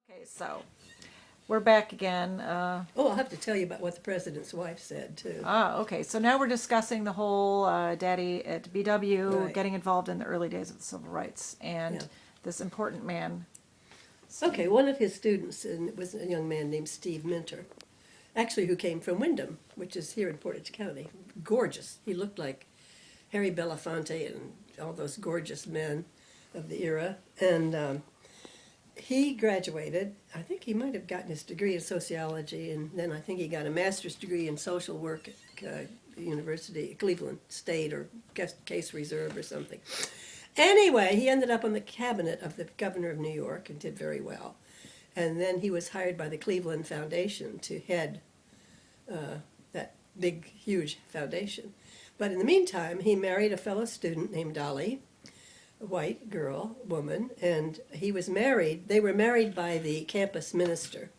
Okay, so we're back again. Oh, I'll have to tell you about what the president's wife said, too. Okay, so now we're discussing the whole daddy at BW Right. getting involved in the early days of the civil rights and Yeah. this important man. Okay, one of his students was a young man named Steve Minter, actually who came from Wyndham, which is here in Portage County. Gorgeous. He looked like Harry Belafonte and all those gorgeous men of the era. And he graduated. I think he might have gotten his degree in sociology, and then I think he got a master's degree in social work at University, Cleveland State, or Case Reserve or something. Anyway, he ended up on the cabinet of the governor of New York and did very well. And then he was hired by the Cleveland Foundation to head that big, huge foundation. But in the meantime, he married a fellow student named Dolly, a white woman, and he was married. They were married by the campus minister,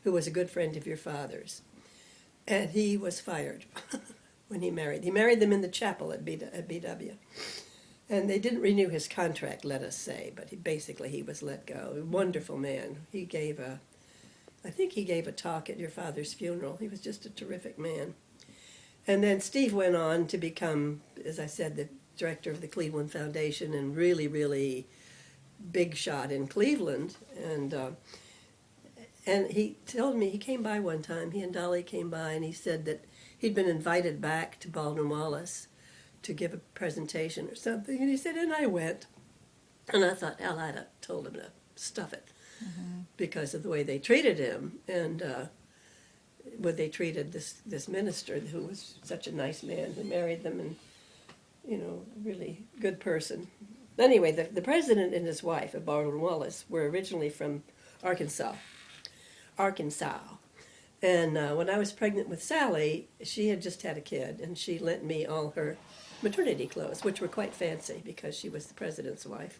who was a good friend of your father's. And he was fired when he married. He married them in the chapel at BW. And they didn't renew his contract, let us say, but he was let go. A wonderful man. I think he gave a talk at your father's funeral. He was just a terrific man. And then Steve went on to become, as I said, the director of the Cleveland Foundation and really, really big shot in Cleveland. And he told me, he came by one time, he and Dolly came by, and he said that he'd been invited back to Baldwin Wallace to give a presentation or something. And he said, and I went. And I thought, hell, I'd have told him to stuff it because of the way they treated him and what they treated this minister who was such a nice man who married them and, really good person. Anyway, the president and his wife of Baldwin Wallace were originally from Arkansas. And when I was pregnant with Sally, she had just had a kid, and she lent me all her maternity clothes, which were quite fancy because she was the president's wife.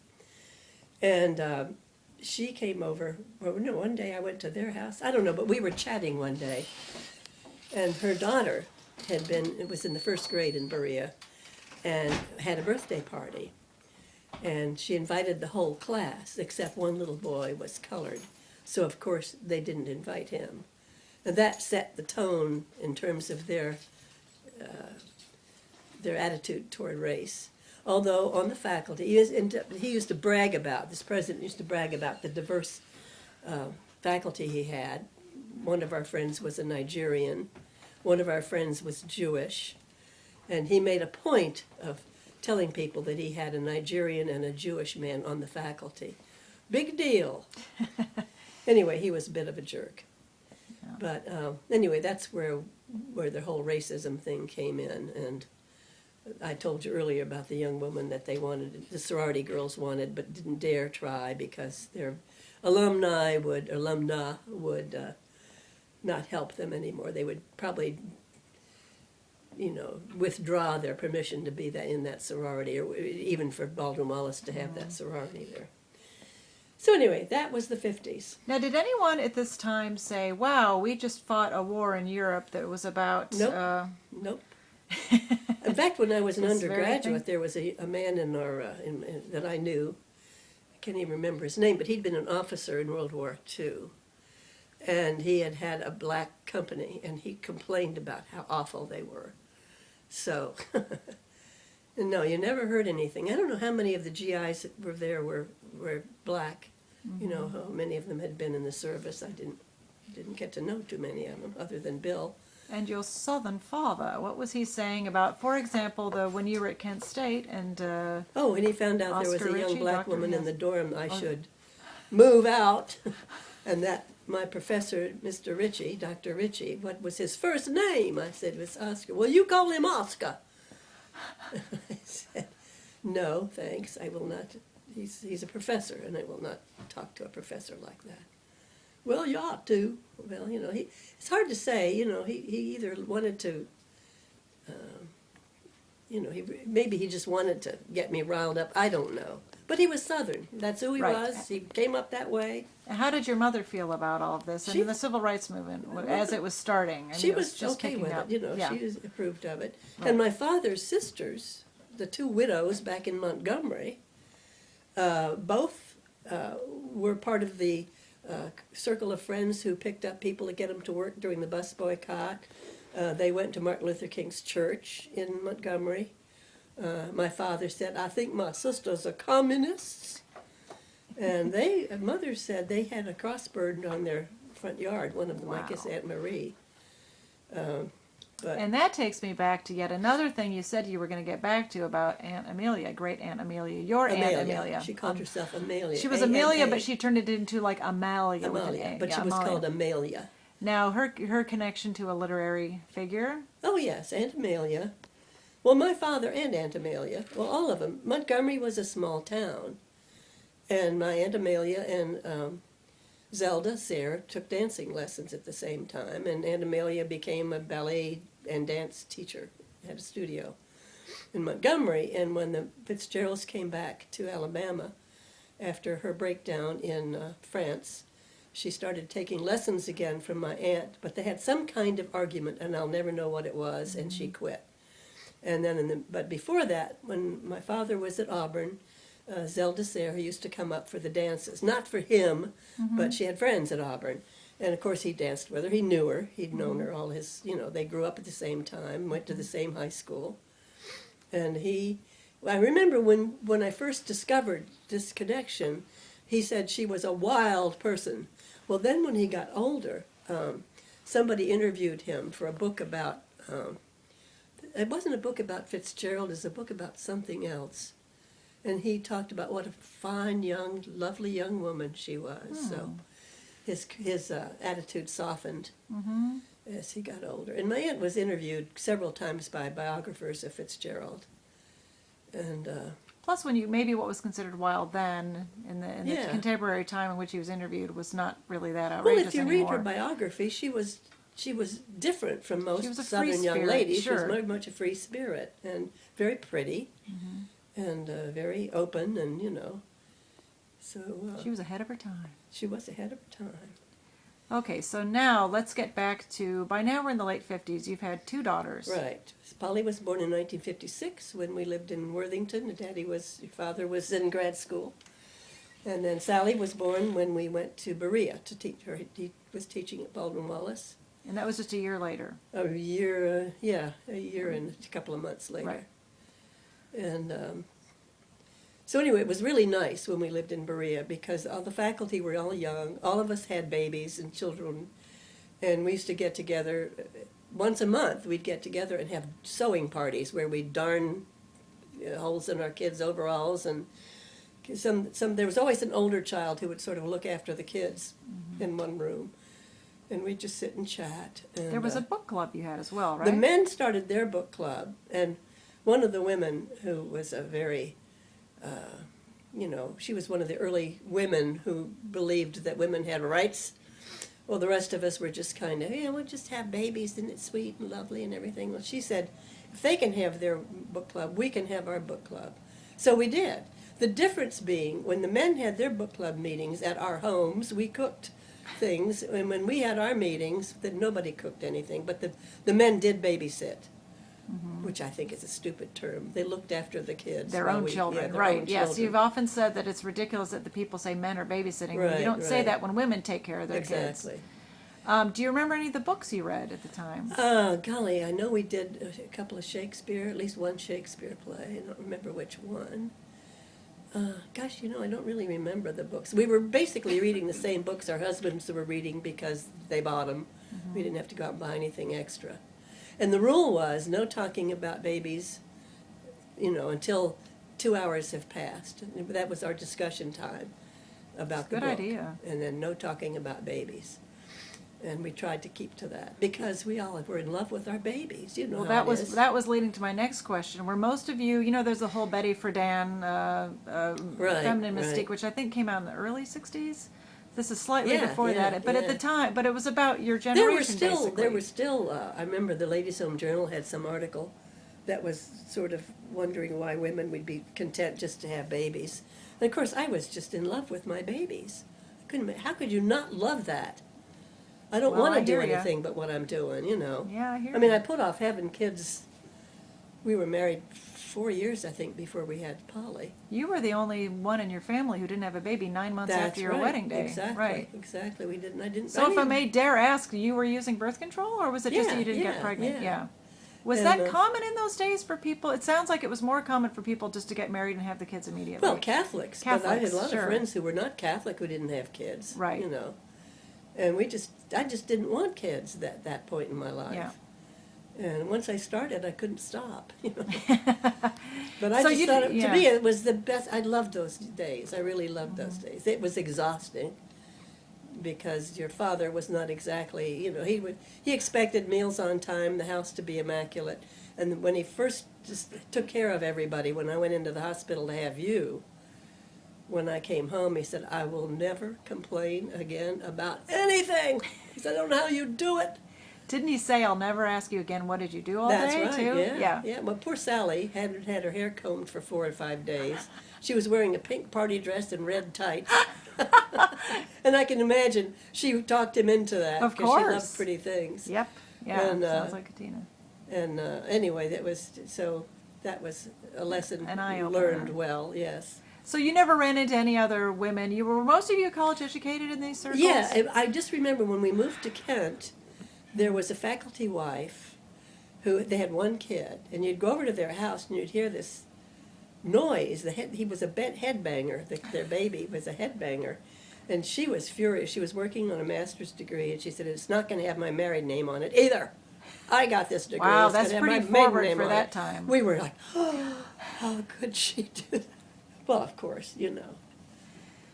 And she came over. Well, no, one day I went to their house. I don't know, but we were chatting one day, and her daughter was in the first grade in Berea, and had a birthday party. And she invited the whole class, except one little boy was colored. So, of course, they didn't invite him. And that set the tone in terms of their attitude toward race. Although on the faculty, this president used to brag about the diverse faculty he had. One of our friends was a Nigerian. One of our friends was Jewish. And he made a point of telling people that he had a Nigerian and a Jewish man on the faculty. Big deal. Anyway, he was a bit of a jerk. Yeah. But anyway, that's where the whole racism thing came in. And I told you earlier about the young woman that the sorority girls wanted, but didn't dare try because their alumna would not help them anymore. They would probably, withdraw their permission to be in that sorority, or even for Baldwin Wallace to have that sorority there. So anyway, that was the 50s. Now, did anyone at this time say, wow, we just fought a war in Europe that was about... Nope. In fact, when I was an undergraduate, there was a man in our that I knew. I can't even remember his name, but he'd been an officer in World War II. And he had a black company, and he complained about how awful they were. So, no, you never heard anything. I don't know how many of the GIs that were there were black. How many of them had been in the service. I didn't get to know too many of them, other than Bill. And your southern father, what was he saying about, for example, when you were at Kent State and... and he found out there was a young black Dr. woman in the dorm I should move out, and that my professor, Mr. Ritchie, Dr. Ritchie, what was his first name? I said, it was Oscar. Well, you call him Oscar. I said, no, thanks, I will not. He's a professor, and I will not talk to a professor like that. Well, you ought to. Well, it's hard to say. He either wanted to, maybe he just wanted to get me riled up. I don't know. But he was Southern. That's who he was. He came up that way. How did your mother feel about all of this? The civil rights movement, as it was starting? She was just okay with it. She approved of it. Right. And my father's sisters, the two widows back in Montgomery, both were part of the circle of friends who picked up people to get them to work during the bus boycott. They went to Martin Luther King's church in Montgomery. My father said, "I think my sisters are communists." And Mother said they had a cross burned on their front yard, one of them, I guess Aunt Marie. And that takes me back to yet another thing you said you were going to get back to about Aunt Amelia, great Aunt Amelia, your Aunt Amelia. She called herself Amelia. She was Amelia, but she turned it into like Amalia. But she was called Amelia. Now, her connection to a literary figure? Oh, yes, Aunt Amelia. Well, my father and Aunt Amelia, well, all of them. Montgomery was a small town. And my Aunt Amelia and Zelda Sayre took dancing lessons at the same time, and Aunt Amelia became a ballet and dance teacher, had a studio in Montgomery. And when the Fitzgeralds came back to Alabama after her breakdown in France, she started taking lessons again from my aunt, but they had some kind of argument, and I'll never know what it was, and she quit. And then, but before that, when my father was at Auburn, Zelda Sayre used to come up for the dances. Not for him, but she had friends at Auburn. And of course he danced with her. He knew her. He'd known her all his, they grew up at the same time, went to the same high school. And I remember when I first discovered this connection, he said she was a wild person. Well, then when he got older, somebody interviewed him for a book about, it wasn't a book about Fitzgerald, it was a book about something else. And he talked about what a fine, young, lovely young woman she was. So his attitude softened as he got older. And my aunt was interviewed several times by biographers of Fitzgerald. And plus, maybe what was considered wild then, in the contemporary time in which he was interviewed, was not really that outrageous well, if you anymore. read her biography, she was different from most Southern young spirit, ladies. sure. She was very much a free spirit and very pretty. And very open, and so she was ahead of her time. She was ahead of her time. Okay, so now let's get back to, by now we're in the late 50s. You've had two daughters. Right. Polly was born in 1956 when we lived in Worthington. Your father was in grad school. And then Sally was born when we went to Berea to teach her. He was teaching at Baldwin Wallace. And that was just a year later. A year and a couple of months later. Right. And so anyway, it was really nice when we lived in Berea because all the faculty were all young. All of us had babies and children, and we used to get together once a month. We'd get together and have sewing parties where we'd darn holes in our kids' overalls, and there was always an older child who would sort of look after the kids in one room, and we'd just sit and chat. And, there was a book club you had as well, right? The men started their book club, and one of the women who was a very, she was one of the early women who believed that women had rights. Well, the rest of us were just kind of, we'll just have babies, isn't it sweet and lovely and everything. Well, she said, if they can have their book club, we can have our book club. So we did. The difference being, when the men had their book club meetings at our homes, we cooked things, and when we had our meetings, then nobody cooked anything, but the men did babysit. Which I think is a stupid term. They looked after the kids. Their own children, right. Yes, you've often said that it's ridiculous that the people say men are babysitting. Right, you don't say that when women take care of their kids. Exactly. Do you remember any of the books you read at the time? Golly, I know we did a couple of Shakespeare, at least one Shakespeare play. I don't remember which one. Gosh, I don't really remember the books. We were basically reading the same books our husbands were reading because they bought them. We didn't have to go out and buy anything extra. And the rule was no talking about babies, until 2 hours have passed. That was our discussion time about the book. Good idea. And then no talking about babies. And we tried to keep to that because we all were in love with our babies. Well, that was leading to my next question. Were most of you, there's the whole Betty Friedan feminine mystique, which I think came out in the early 60s. This is slightly before that, but at the time, but it was about your generation. There were still. I remember the Ladies' Home Journal had some article that was sort of wondering why women would be content just to have babies. And of course, I was just in love with my babies. How could you not love that? I don't want to do anything but what I'm doing, Yeah, I hear I mean, I put off having kids. We were married 4 years, I think, before we had Polly. You were the only one in your family who didn't have a baby 9 months after your wedding day. Exactly. Right. Exactly. We didn't. I didn't. So if I may dare ask, you were using birth control, or was it just that you didn't get pregnant? Yeah. Was that common in those days for people? It sounds like it was more common for people just to get married and have the kids immediately. Well, Catholics. But I had a lot of friends who were not Catholic who didn't have kids. Right. You know, and I just didn't want kids at that point in my life. Yeah. And once I started, I couldn't stop. You know. But I So just you thought, did- to me, it was the best. I loved those days. I really loved those days. It was exhausting because your father was not exactly, you know, he expected meals on time, the house to be immaculate. And when he first just took care of everybody, when I went into the hospital to have you, when I came home, he said, I will never complain again about anything. He said, I don't know how you do it. Didn't he say, I'll never ask you again, what did you do all That's day, right, too? yeah. Well, poor Sally hadn't had her hair combed for 4 or 5 days. She was wearing a pink party dress and red tights. And I can imagine she talked him into that. Of because she course. loved pretty things. Yep. Yeah, And, sounds like Katina. And anyway, that was a lesson An eye-opener. learned well, yes. So you never ran into any other women? Were most of you college educated in these circles? Yeah, I just remember when we moved to Kent, there was a faculty wife who, they had one kid, and you'd go over to their house and you'd hear this noise. He was a headbanger. Their baby was a headbanger. And she was furious. She was working on a master's degree, and she said, it's not going to have my married name on it either. I got this degree. Wow, It's that's gonna have pretty my maiden forward name for on that it. time. We were like, oh, how could she do that? Well, of course, you know.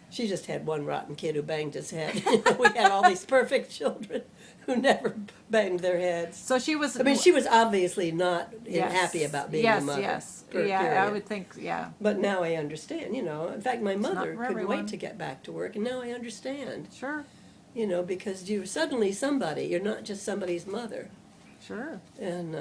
She just had one rotten kid who banged his head. We had all these perfect children who never banged their heads. So she was... I mean, she was obviously not Yes. happy about being yes, a mother. Yes, per yeah, I period. would think, yeah. But now I understand, you know. In fact, my not mother for couldn't everyone. wait to get back to work, and now I understand. Sure, You know, because you're suddenly somebody. You're not just somebody's mother. sure. And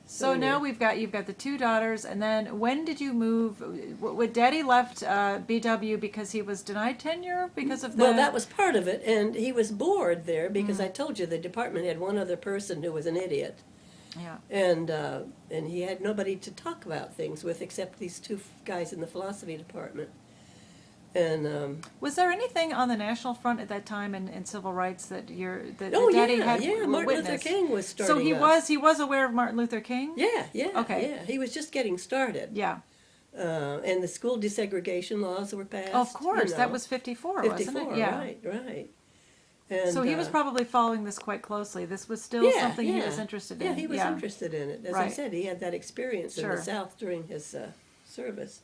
So now you've got the 2 daughters, and then when did you move? When Daddy left BW because he was denied tenure because of the... well, that was part of it, and he was bored there because I told you the department had one other person who was an idiot, Yeah. and he had nobody to talk about things with except these 2 guys in the philosophy department. And Was there anything on the national front at that time in civil rights that oh Daddy yeah, had yeah, Martin Luther witnessed? King was starting. So he was aware of Martin Luther King? Yeah, yeah. Okay. Yeah, he was just getting started. Yeah. And the school desegregation laws were passed. Of course, you that know. was 54, 54, wasn't it? Yeah. right. And, So he was probably following this quite closely. This was still something he was interested in. Yeah, he was interested in it. As I Right. said, he had that experience in Sure. the South during his service.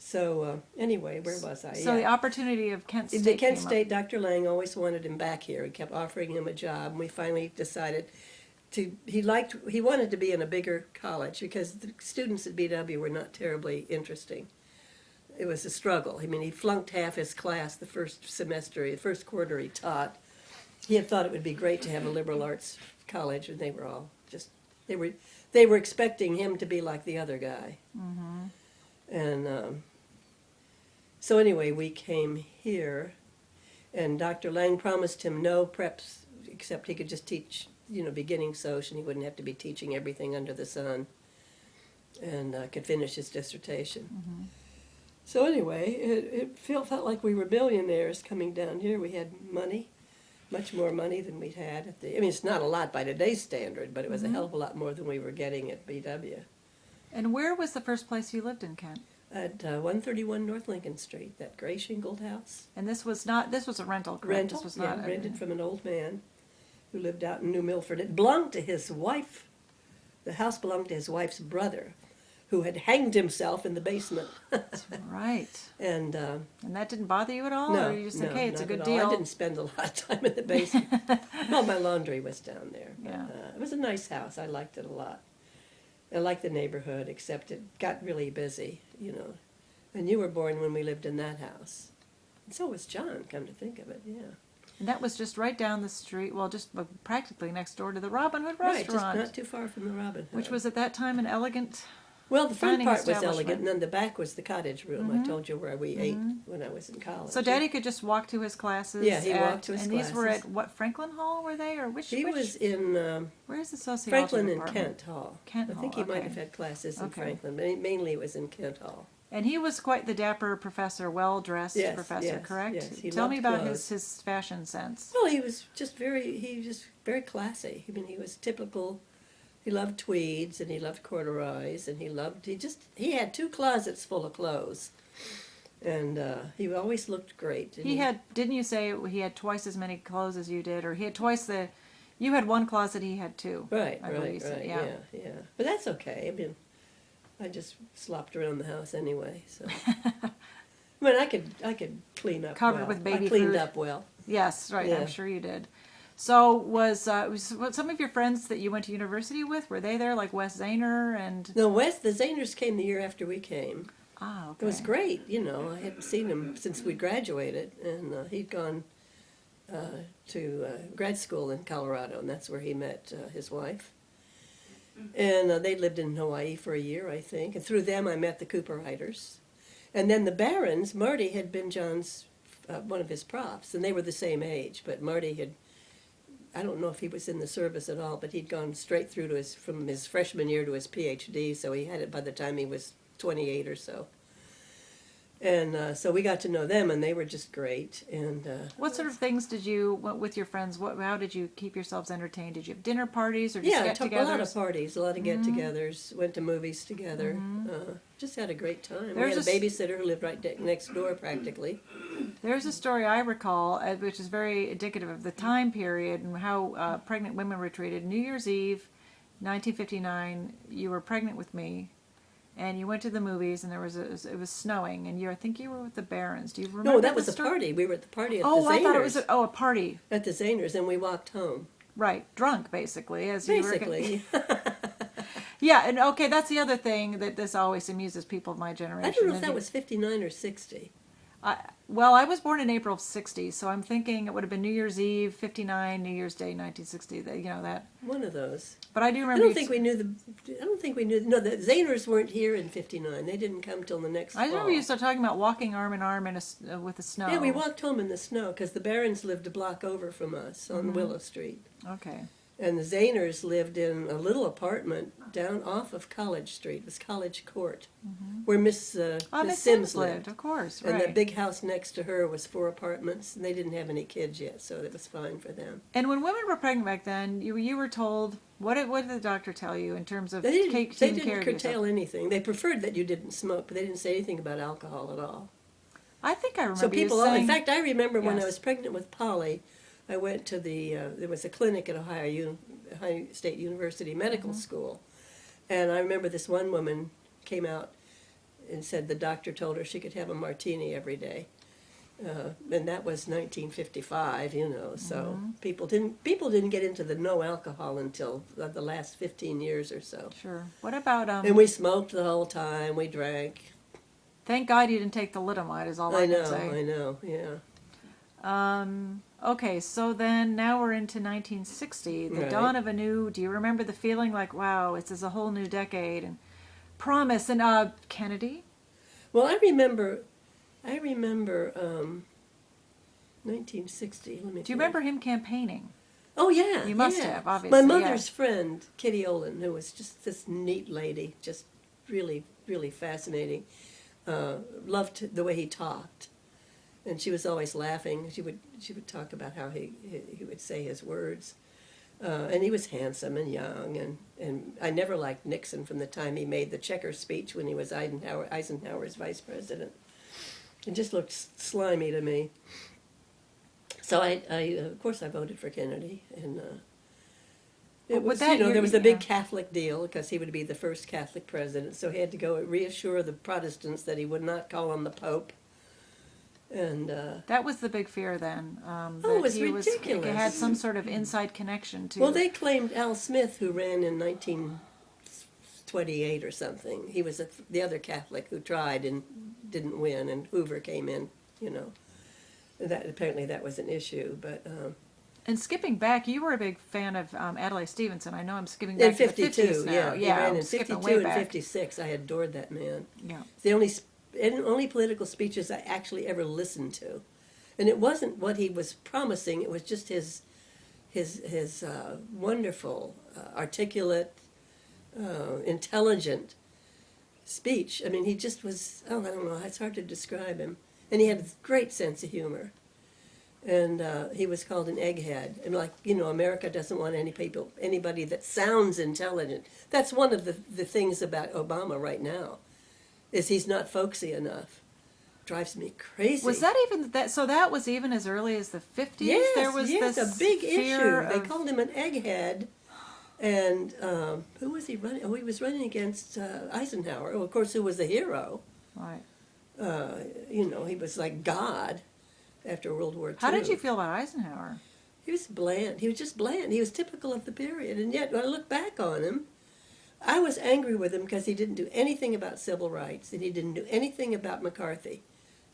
So anyway, where was I? So the opportunity of Kent State The Kent came State, Dr. Lang always wanted him back here. He kept offering him a job, and we finally decided he wanted to be in a bigger college because the students at BW were not terribly interesting. It was a struggle. I mean, he flunked half his class the first semester, the first quarter he taught. He had thought it would be great to have a liberal arts college, and they were all just, they were expecting him to be like the other guy. Mm-hmm. And so anyway, we came here, and Dr. Lang promised him no preps, except he could just teach, you know, beginning Soc, and he wouldn't have to be teaching everything under the sun, and could finish his dissertation. Mm-hmm. So anyway, it felt like we were millionaires coming down here. We had money, much more money than we'd had I mean, it's not a lot by today's standard, but it was a hell of a lot more than we were getting at BW. And where was the first place you lived in Kent? At 131 North Lincoln Street, that gray shingled house. And this was a rental, correct? Rental, This was not rented from an old man who lived out in New Milford. It belonged to his wife. The house belonged to his wife's brother, who had hanged himself in the basement. That's right. And that didn't bother you at all? no, Or you just think, hey, it's a not good at all. deal? I didn't spend a lot of time in the basement. Well, my laundry was down there. But, Yeah. it was a nice house. I liked it a lot. I liked the neighborhood, except it got really busy, you know. And you were born when we lived in that house. And so was John, come to think of it, yeah. And that was just right down the street, well, just practically next door to the Robin Hood Right, restaurant. just not too far from the Robin Hood. Which was at that time an elegant Well, the front dining part was establishment. elegant, and then the back was the cottage room. I told you where we ate when I was in college. So Daddy could just walk to his classes. Yeah, he walked to his and classes. these were at what, Franklin Hall were they, or which? He was in Where's the sociology Franklin and department? Kent Hall. Kent I think Hall, he might okay. have had classes in Okay. Franklin, but mainly it was in Kent Hall. And he was quite the dapper professor, well-dressed Yes, professor, yes, correct? yes. He Tell me loved about clothes. his fashion sense. Well, he was just very classy. I mean, he was typical. He loved tweeds and he loved corduroys and he had 2 closets full of clothes, and he always looked great. Didn't you say he had twice as many clothes as you did, or he had twice you had 1 closet, he had 2. Right, I believe right, you said, right, yeah. yeah. But that's okay. I mean, I just slopped around the house anyway, so. I mean, I could clean up Covered well. with baby I cleaned food. up well. Yes, right. Yeah. I'm sure you did. So was what some of your friends that you went to university with, were they there, like Wes Zahner and? No, the Zahners came the year after we came. Ah, okay. It was great, I hadn't seen him since we graduated, and he'd gone to grad school in Colorado, and that's where he met his wife. And they lived in Hawaii for a year, I think, and through them I met the Cooperites. And then the Barons, Marty had been John's, one of his profs, and they were the same age, but Marty had, I don't know if he was in the service at all, but he'd gone straight through to from his freshman year to his PhD, so he had it by the time he was 28 or so. And so we got to know them, and they were just great. And what sort of things did you, with your friends, how did you keep yourselves entertained? Did you have dinner parties or just yeah, get-togethers? a lot of parties, a lot of get-togethers, went to movies together, just had a great time. We had a babysitter who lived right next door practically. There's a story I recall, which is very indicative of the time period and how pregnant women were treated. New Year's Eve, 1959, you were pregnant with me, and you went to the movies, and it was snowing, and I think you were with the Barons. Do you remember? No, that was the a story? party. We were at the party at the Oh, Zahners. I thought it was a party. At the Zahners, and we walked home. Right, drunk basically, as Basically. you were. Yeah, and okay, that's the other thing that this always amuses people of my generation. I don't know if that was 59 or 60. Well, I was born in April of '60, so I'm thinking it would have been New Year's Eve '59, New Year's Day 1960. That. One of those. But I do remember. I don't think we knew. No, the Zahners weren't here in '59. They didn't come till the next fall. I remember you started talking about walking arm in arm with the snow. Yeah, we walked home in the snow because the Barons lived a block over from us on Willow Street. Okay. And the Zahners lived in a little apartment down off of College Street. It was College Court, where Miss Sims lived. Of course, And right. the big house next to her was 4 apartments, and they didn't have any kids yet, so it was fine for them. And when women were pregnant back then, you were told, what did the doctor tell you in terms of They taking didn't care of curtail yourself? anything. They preferred that you didn't smoke, but they didn't say anything about alcohol at all. I think I remember So people, you saying... in fact, I remember when I Yes. was pregnant with Polly, I went to there was a clinic at Ohio State University Medical School, and I remember this one woman came out and said the doctor told her she could have a martini every day, and that was 1955, so people didn't get into the no alcohol until the last 15 years or so. Sure. What about... And we smoked the whole time, we drank. Thank God you didn't take the lidomide, is all I can say. I know, yeah. Okay, so then now we're into 1960, the Right. dawn of a new... Do you remember the feeling like, wow, this is a whole new decade, and promise, and Kennedy? Well, I remember 1960. Let me. Do you remember him campaigning? Oh yeah, You must yeah. have, obviously, My mother's yeah. friend, Kitty Olin, who was just this neat lady, just really, really fascinating. Loved the way he talked, and she was always laughing. She would talk about how he would say his words, and he was handsome and young, and I never liked Nixon from the time he made the Checker speech when he was Eisenhower's vice president. It just looked slimy to me. So I of course I voted for Kennedy, and it was, there was a big Catholic deal because he would be the first Catholic president, so he had to go reassure the Protestants that he would not call on the Pope. And That was the big fear then. it was ridiculous. It had some sort of inside connection to... Well, they claimed Al Smith, who ran in 1928 or something. He was the other Catholic who tried and didn't win, and Hoover came in, That apparently that was an issue, but And skipping back, you were a big fan of Adlai Stevenson. I know I'm skipping In back to the 52, 50s now. yeah. He ran in skipping 52 way and back. 56. I adored that man. Yeah. It's the only political speeches I actually ever listened to. And it wasn't what he was promising, it was just his wonderful, articulate, intelligent speech. I mean, he just was, I don't know, it's hard to describe him. And he had a great sense of humor. And he was called an egghead. And like, America doesn't want anybody that sounds intelligent. That's one of the things about Obama right now, is he's not folksy enough. Drives me crazy. Was that even that? So that was even as early as the 50s. Yes, there was yes, this a big fear issue. They called him an egghead. And who was he running? Oh, he was running against Eisenhower, of course, who was the hero. Right. He was like God after World War II. How did you feel about Eisenhower? He was bland. He was just bland. He was typical of the period. And yet, when I look back on him, I was angry with him because he didn't do anything about civil rights, and he didn't do anything about McCarthy.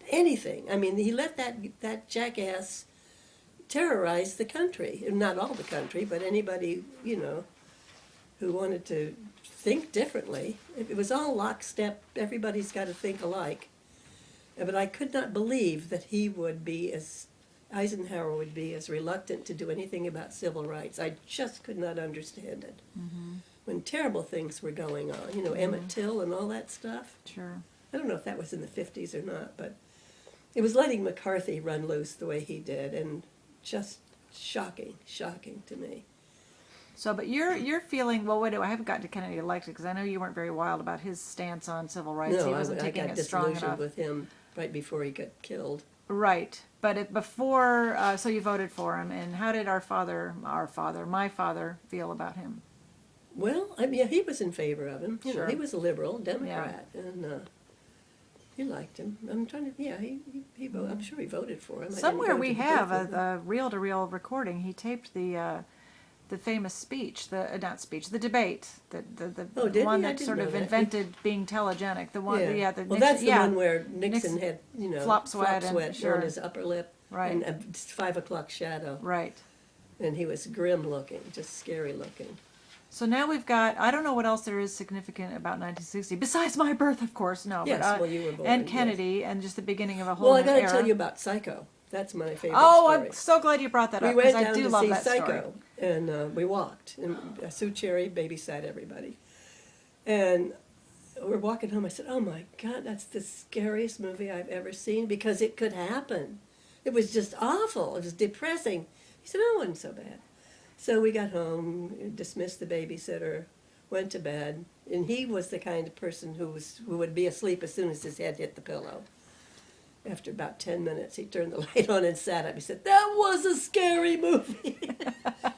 Anything. I mean, he let that jackass terrorize the country. Not all the country, but anybody, who wanted to think differently. It was all lockstep. Everybody's got to think alike. But I could not believe that Eisenhower would be as reluctant to do anything about civil rights. I just could not understand it. Mm-hmm. When terrible things were going on, mm-hmm. Emmett Till and all that stuff. Sure. I don't know if that was in the 50s or not, but it was letting McCarthy run loose the way he did, and just shocking to me. So, but you're feeling, well, wait, I haven't gotten to Kennedy elected, because I know you weren't very wild about his stance on civil rights. No, he wasn't I taking got it strong disillusioned enough. with him right before he got killed. Right, but before, so you voted for him, and how did my father feel about him? Well, he was in favor of him. Sure. He was a liberal Democrat, and he liked him. I'm trying to, he voted. I'm sure he voted for him. Somewhere we have a reel-to-reel recording. He taped the famous speech, the debate, the one that sort of invented being telegenic. The one, that's the one where Nixon had, flop sweat on his upper lip, right, and a 5 o'clock shadow, right, and he was grim looking, just scary looking. So now we've got, I don't know what else there is significant about 1960, besides my birth, of course, no. Yes, but, well, you were born. And Kennedy, yes. And just the beginning of a whole new era. Well, I got to tell you about Psycho. That's my favorite story. I'm so glad you brought that up, because I do love that story. story. We went down to see Psycho, and we walked, and Sue Cherry babysat everybody. And we're walking home, I said, oh my God, that's the scariest movie I've ever seen, because it could happen. It was just awful. It was depressing. He said, oh, it wasn't so bad. So we got home, dismissed the babysitter, went to bed, and he was the kind of person who would be asleep as soon as his head hit the pillow. After about 10 minutes, he turned the light on and sat up. He said, that was a scary movie.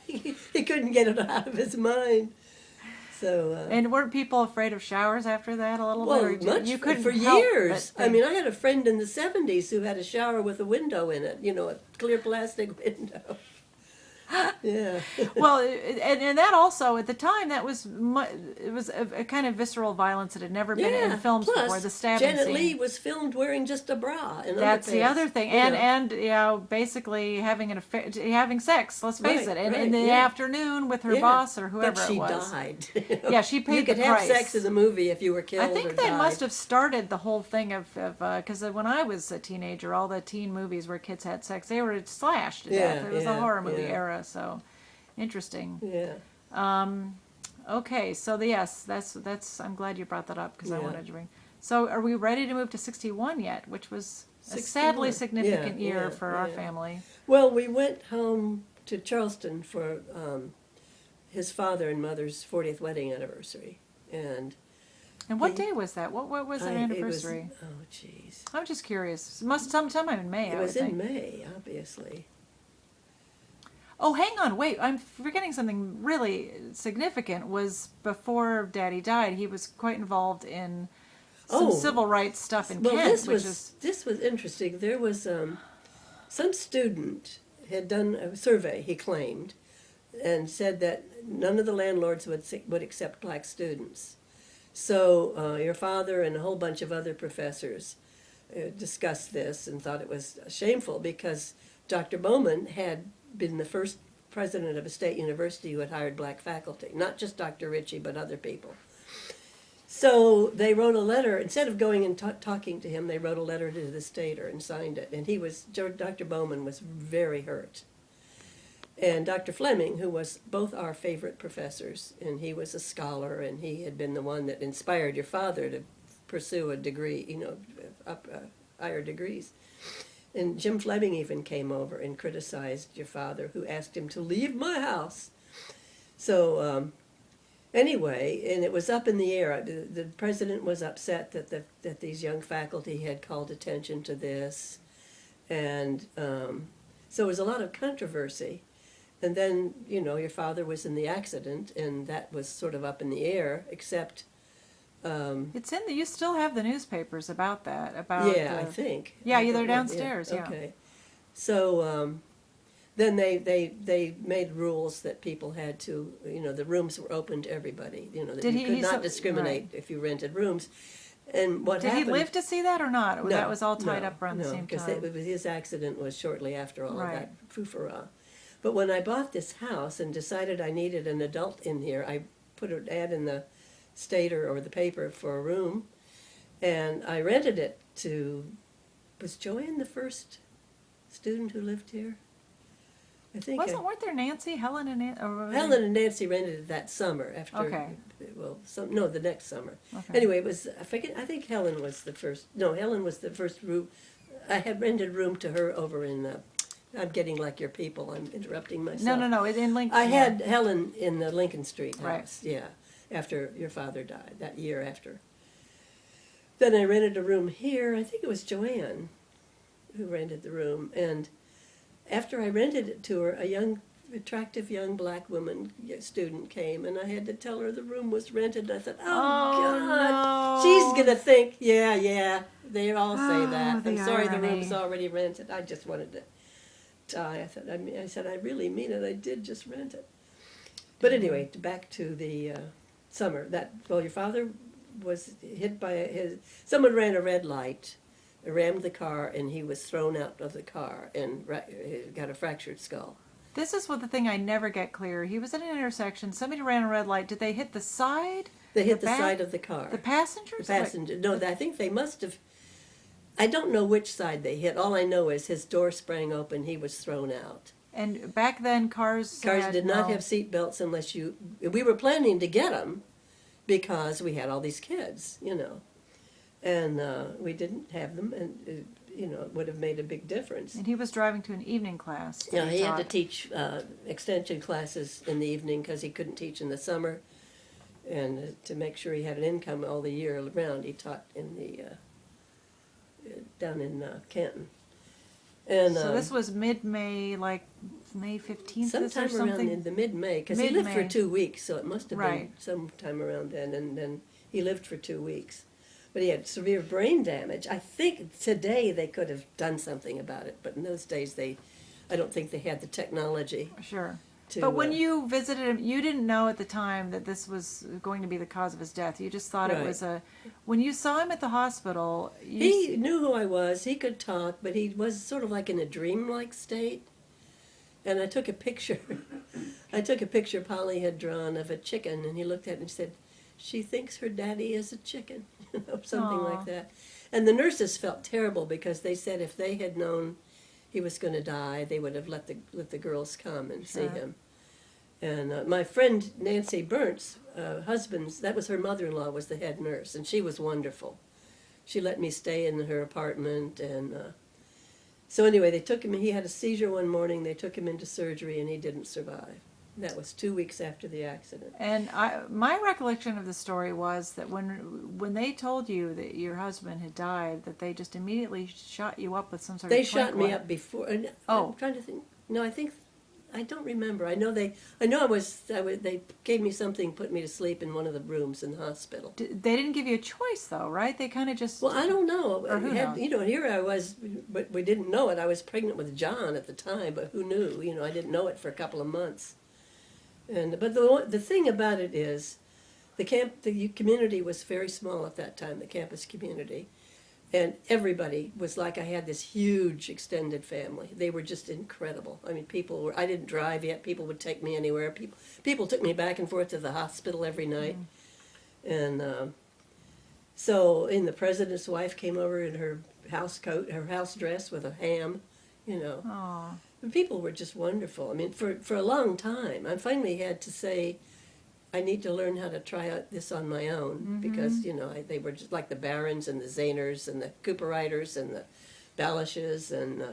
He couldn't get it out of his mind. So. And weren't people afraid of showers after that a little bit? Well, you couldn't for help, years. I mean, I had a friend in the 70s who had a shower with a window in it, a clear plastic window. Yeah. Well, and that also, at the time, it was a kind of visceral violence that had never been in films before. The stabbing Janet scene. Leigh was filmed wearing just a bra and That's underpants. the other thing, and basically having an affair, having sex. Let's face it, in the afternoon with her boss or whoever it was. But she died. Yeah, she paid the price. You could have sex in the movie if you were killed. I think that must have started the whole thing of because when I was a teenager, all the teen movies where kids had sex, they were slashed to death. It was the horror movie era. So interesting. Yeah. Okay, so yes, that's. I'm glad you brought that up, because I wanted to bring. So, are we ready to move to 61 yet? Which was a sadly significant year for our family. Well, we went home to Charleston for his father and mother's 40th wedding anniversary, and what day was that? What was their anniversary? Oh, jeez. I'm just curious. Must sometime in May. It was in May, obviously. Oh, hang on, wait, I'm forgetting something really significant. Was before Daddy died, he was quite involved in some civil rights stuff in Kent. This was interesting. There was some student had done a survey, he claimed, and said that none of the landlords would accept black students. So your father and a whole bunch of other professors discussed this and thought it was shameful, because Dr. Bowman had been the first president of a state university who had hired black faculty, not just Dr. Ritchie, but other people. So they wrote a letter, instead of going and talking to him, they wrote a letter to the stater and signed it. And Dr. Bowman was very hurt. And Dr. Fleming, who was both our favorite professors, and he was a scholar, and he had been the one that inspired your father to pursue a degree, higher degrees. And Jim Fleming even came over and criticized your father, who asked him to leave my house. So anyway, and it was up in the air. The president was upset that these young faculty had called attention to this. And so it was a lot of controversy. And then, your father was in the accident, and that was sort of up in the air, except... it's in you still have the newspapers about that, I think. Yeah, they're downstairs, yeah. Okay. So then they made rules that people had to, the rooms were open to everybody, that you could not discriminate if you rented rooms. And what happened... Did he live to see that or not? No, that was all tied up around the same time? No, because his accident was shortly after all of that foo-for-ah. But when I bought this house and decided I needed an adult in here, I put an ad in the Stater or the paper for a room, and I rented it to... Was Joanne the first student who lived here? I think. Weren't there Nancy, Helen, and Nancy? Helen and Nancy rented it that summer after. Okay. The next summer. Okay. Anyway, it was. I think Helen was the first. No, Helen was the first room. I had rented a room to her over in. I'm getting like your people. I'm interrupting myself. No. In Lincoln. I had Helen in the Lincoln Street house. Right. Yeah, after your father died, that year after. Then I rented a room here. I think it was Joanne who rented the room, and after I rented it to her, a attractive young black woman student came, and I had to tell her the room was rented. And I thought, God, no. She's gonna think, yeah, they all say that. I'm sorry, irony. the room's already rented. I just wanted to die. I said, I really mean it. I did just rent it. But anyway, back to the summer. Your father was hit by someone ran a red light, rammed the car, and he was thrown out of the car and got a fractured skull. This is the thing I never get clear. He was at an intersection. Somebody ran a red light. Did they hit the side? They hit the side of the car. The passengers? The passenger. No, I think they must have. I don't know which side they hit. All I know is his door sprang open. He was thrown out. And back then, cars did not have seat belts unless you. We were planning to get them because we had all these kids, and we didn't have them, and it would have made a big difference. And he was driving to an evening class. Yeah, he had to teach extension classes in the evening because he couldn't teach in the summer, and to make sure he had an income all the year around, he taught in the down in Canton. And so this was mid-May, like May 15th, sometime or something? around in the mid-May, because he lived for 2 weeks, so it must have been sometime around then, and then he lived for 2 weeks. But he had severe brain damage. I think today they could have done something about it, but in those days I don't think they had the technology. Sure. But when you visited him, you didn't know at the time that this was going to be the cause of his death. You just thought it was when you saw him at the hospital... He knew who I was. He could talk, but he was sort of like in a dreamlike state. And I took a picture. Polly had drawn of a chicken, and he looked at it and said, "She thinks her daddy is a chicken," something like that. And the nurses felt terrible because they said if they had known he was going to die, they would have let the girls come and see him. And my friend Nancy Burnt's that was her mother-in-law, was the head nurse, and she was wonderful. She let me stay in her apartment, and so anyway, they took him. He had a seizure one morning. They took him into surgery, and he didn't survive. That was 2 weeks after the accident. And my recollection of the story was that when they told you that your husband had died, that they just immediately shot you up with some sort of... They shot me up before. I'm trying to think. No, I don't remember. They gave me something, put me to sleep in one of the rooms in the hospital. They didn't give you a choice, though, right? They kind of just... Well, I don't know. Or who knows? Here I was, but we didn't know it. I was pregnant with John at the time, but who knew? I didn't know it for a couple of months. But the thing about it is, the community was very small at that time, the campus community, And everybody was like, I had this huge extended family. They were just incredible. I mean, I didn't drive yet. People would take me anywhere. People took me back and forth to the hospital every night. And the president's wife came over in her house coat, her house dress with a ham, you know. Aw. The people were just wonderful. I mean, for a long time, I finally had to say, I need to learn how to try out this on my own, because, you know, they were just like the Barons and the Zayners and the Cooperiders and the Balishes and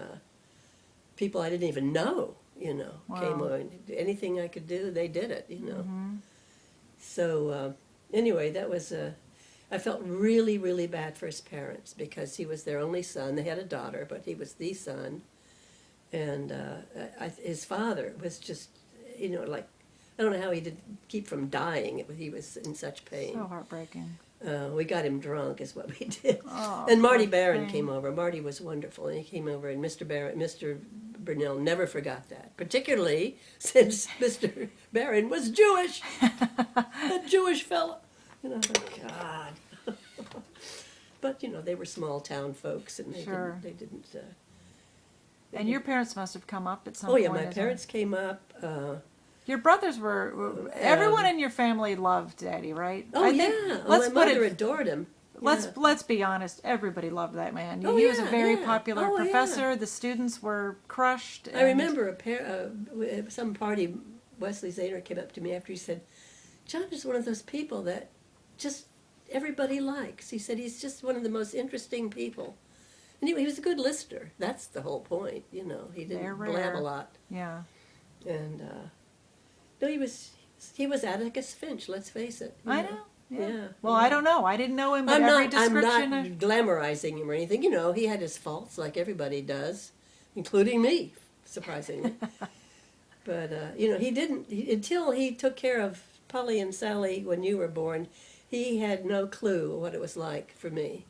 people I didn't even know, you know, came on. Anything I could do, they did it, you know. So anyway, that was I felt really, really bad for his parents because he was their only son. They had a daughter, but he was the son. And his father was just, you know, like, I don't know how he did keep from dying. He was in such pain. So heartbreaking. We got him drunk is what we did. Oh, and Marty Barron came over. Marty was wonderful. And he came over, and Mr. Burnell never forgot that, particularly since Mr. Barron was Jewish. A Jewish fellow. You know, God. But, you know, they were small town folks, and they didn't and your parents must have come up at some point. Oh, point. yeah, my parents came up. Your brothers were everyone in your family loved Daddy, right? Oh, my mother adored him. Let's be honest. Everybody loved that man. Oh, he was a very popular Oh, professor. yeah. The students were crushed. I remember some party. Wesley Zayner came up to me after. He said, "John is one of those people that just everybody likes." He said he's just one of the most interesting people. And he was a good listener. That's the whole point, you know. He didn't blab a lot. Yeah. And no, he was Atticus Finch. Let's face it. I know. Yeah. Well, I don't know. I didn't know him, but every description. I'm not glamorizing him or anything. You know, he had his faults like everybody does, including me, surprisingly. But you know, he didn't until he took care of Polly and Sally when you were born. He had no clue what it was like for me.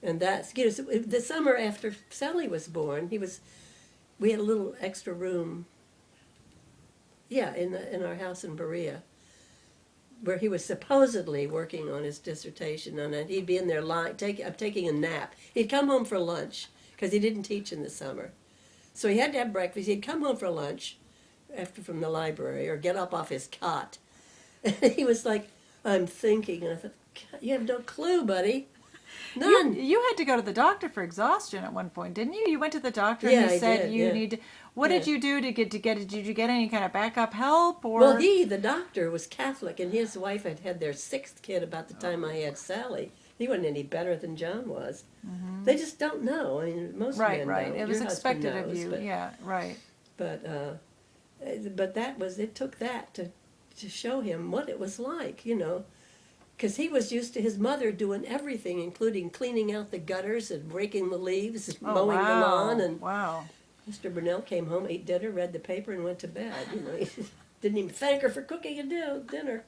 And that's, you know, the summer after Sally was born, we had a little extra room, in our house in Berea, where he was supposedly working on his dissertation, and he'd be in there taking a nap. He'd come home for lunch, because he didn't teach in the summer. So he had to have breakfast. He'd come home for lunch from the library, or get up off his cot. And he was like, I'm thinking, and I thought, you have no clue, buddy. None. You had to go to the doctor for exhaustion at one point, didn't you? You went to the doctor and he said need to. What did you do to get it? Did you get any kind of backup help? Or? Well, the doctor, was Catholic, and his wife had their 6th kid about the time I had Sally. He wasn't any better than John was. Mm-hmm. They just don't know. I mean, most men don't. It was expected of you. Yeah, right. But it took that to show him what it was like, you know. Because he was used to his mother doing everything, including cleaning out the gutters and raking the leaves, and mowing the lawn. And Mr. Burnell came home, ate dinner, read the paper, and went to bed. You know, he didn't even thank her for cooking a dinner.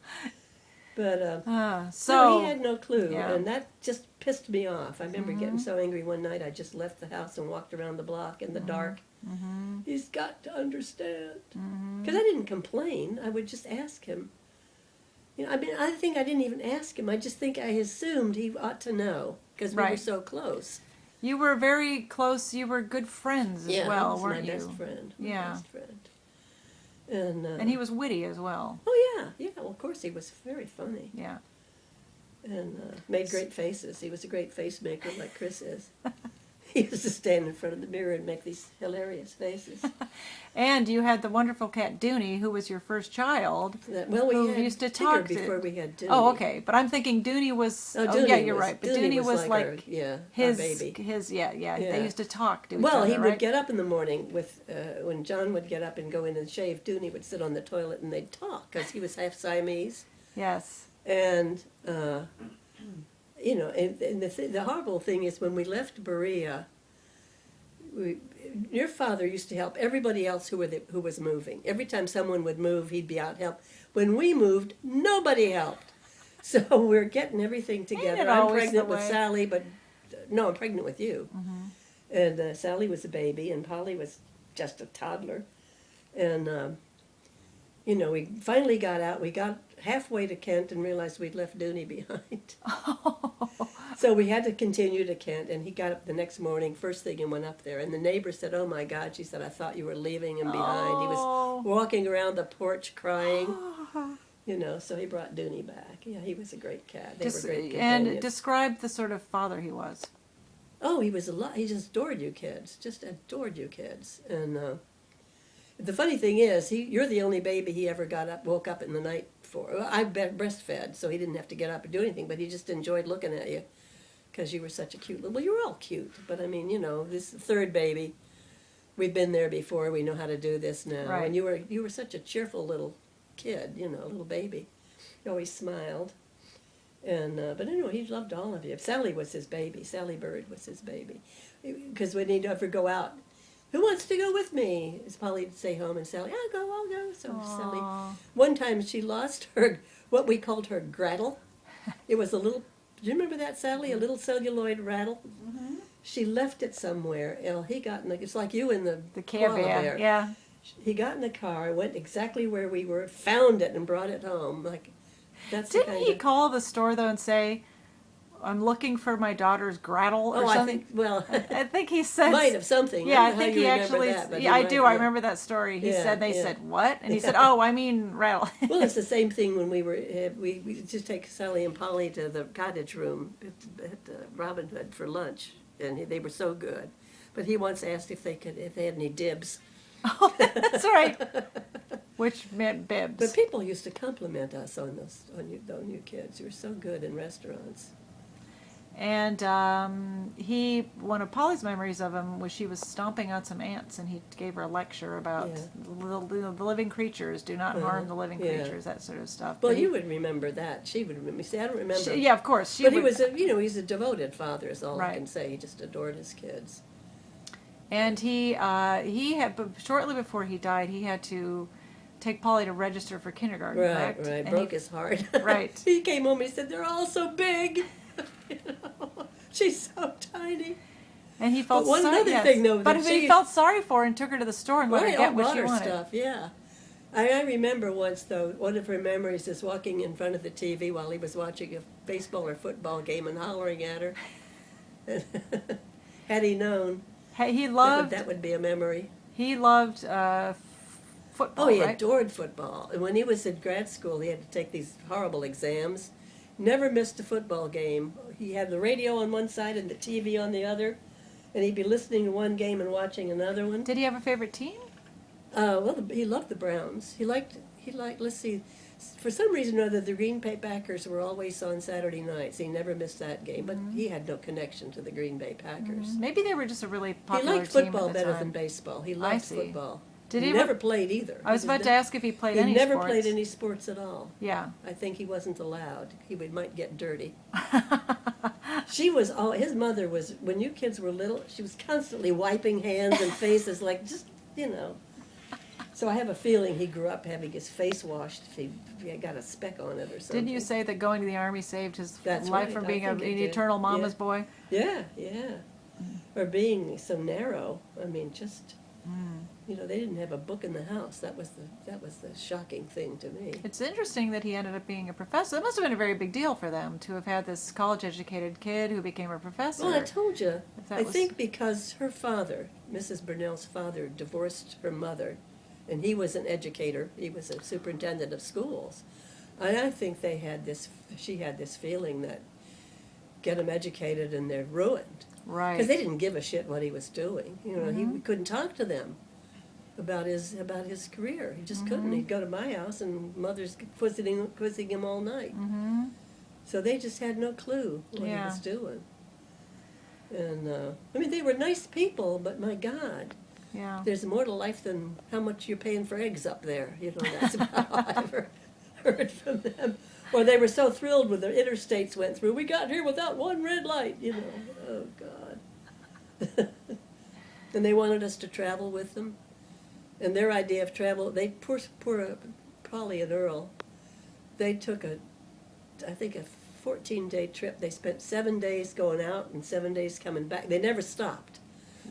But so he had no clue, and that just pissed me off. I remember getting so angry one night. I just left the house and walked around the block in the dark. Mm-hmm. He's got to understand, because I didn't complain. I would just ask him. You know, I mean, I think I didn't even ask him. I just think I assumed he ought to know, because we were so close. You were very close. You were good friends as well, weren't you? Yeah, he was my best friend. Best friend. And he was witty as well. Oh, yeah. Well, of course, he was very funny. Yeah. And made great faces. He was a great face maker, like Chris is. He used to stand in front of the mirror and make these hilarious faces. And you had the wonderful cat Dooney, who was your first child. We used to talk before we had Dooney. Oh, okay. But I'm thinking Dooney was. You're right. But Dooney was like his baby. They used to talk to each other. Well, he would get up in the morning when John would get up and go in and shave. Dooney would sit on the toilet and they'd talk, because he was half Siamese. Yes. And. You know, and the horrible thing is, when we left Berea, your father used to help everybody else who was moving. Every time someone would move, he'd be out help. When we moved, nobody helped. So we're getting everything together. I'm pregnant with Sally, but no, I'm pregnant with you. Mm-hmm. And Sally was a baby, and Polly was just a toddler. And you know, we finally got out. We got halfway to Kent and realized we'd left Dooney behind. So we had to continue to Kent, and he got up the next morning, first thing, and went up there. And the neighbor said, "Oh my God," she said, "I thought you were leaving him behind." He was walking around the porch crying. So he brought Dooney back. Yeah, he was a great cat. They were great companions. And describe the sort of father he was. Oh, he was a lot. He just adored you kids. Just adored you kids. And the funny thing is, you're the only baby he ever woke up in the night for. Well, I breastfed, so he didn't have to get up and do anything, but he just enjoyed looking at you because you were such a cute little. Well, you were all cute, but I mean, this third baby, we've been there before. We know how to do this now. Right. And you were such a cheerful little kid, little baby. He always smiled. And but anyway, he loved all of you. Sally was his baby. Sally Bird was his baby. Because when he'd ever go out, "Who wants to go with me?" As Polly'd stay home, and Sally, "I'll go." So Sally, one time she lost what we called her grattle. It was a little, do you remember that, Sally? A little celluloid rattle? Mm-hmm. She left it somewhere. He got it's like you in the Care Bear. Yeah. He got in the car, went exactly where we were, found it, and brought it home. Didn't he call the store, though, and say, "I'm looking for my daughter's grattle," or something? I think he said... Might have something. Yeah, I think he actually... I do. I remember that story. He said, they said, "What?" And he said, "Oh, I mean rattle." Well, it's the same thing when we just take Sally and Polly to the cottage room at Robin Hood for lunch, and they were so good. But he once asked if they had any dibs. Oh, that's right. Which meant bibs. But people used to compliment us on you kids. You were so good in restaurants. And one of Polly's memories of him was she was stomping on some ants, and he gave her a lecture about the living creatures, do not harm the living creatures, that sort of stuff. Well, you would remember that. She would remember. See, I don't remember. Yeah, of course. But he was, he's a devoted father, is all I can say. He just adored his kids. And he had, shortly before he died, he had to take Polly to register for kindergarten, correct? Right, broke his heart. Right. He came home and he said, "They're all so big." She's so tiny. And he felt thing, though, but he felt sorry for her and took her to the store and let her get what she wanted. Stuff, yeah. I remember once, though, one of her memories is walking in front of the TV while he was watching a baseball or football game and hollering at her. Had he known, he loved... That would be a memory. He loved football, Oh, he adored football. And when he was in grad school, he had to take these horrible exams. Never missed a football game. He had the radio on one side and the TV on the other, and he'd be listening to one game and watching another one. Did he have a favorite team? He loved the Browns. He liked. Let's see, for some reason or other, the Green Bay Packers were always on Saturday nights. He never missed that game, but he had no connection to the Green Bay Packers. Maybe they were just a really popular team. He liked football better than baseball. He loved football. Did he never played either. I was about to ask if he played any sports. sports. He never played any sports at all. Yeah. I think he wasn't allowed. Might get dirty. His mother was, when you kids were little, she was constantly wiping hands and faces, So I have a feeling he grew up having his face washed if he got a speck on it or something. Didn't you say that going to the Army saved his life from being an eternal mama's boy? Yeah. Or being so narrow. I mean, just... they didn't have a book in the house. That was the shocking thing to me. It's interesting that he ended up being a professor. It must have been a very big deal for them to have had this college-educated kid who became a professor. Well, I told you. I think because her father, Mrs. Burnell's father, divorced her mother, and he was an educator. He was a superintendent of schools. And I think she had this feeling that get them educated and they're ruined. Right. Because they didn't give a shit what he was doing. He couldn't talk to them about his career. He just couldn't. He'd go to my house and mother's quizzing him all night. Mm-hmm. So they just had no clue what he was doing. And they were nice people, but my God, there's more to life than how much you're paying for eggs up there. That's about all I ever heard from them. Or they were so thrilled when the interstates went through. We got here without one red light, Oh, God. And they wanted us to travel with them. And their idea of travel, poor Polly and Earl, they took a 14-day trip. They spent 7 days going out and 7 days coming back. They never stopped.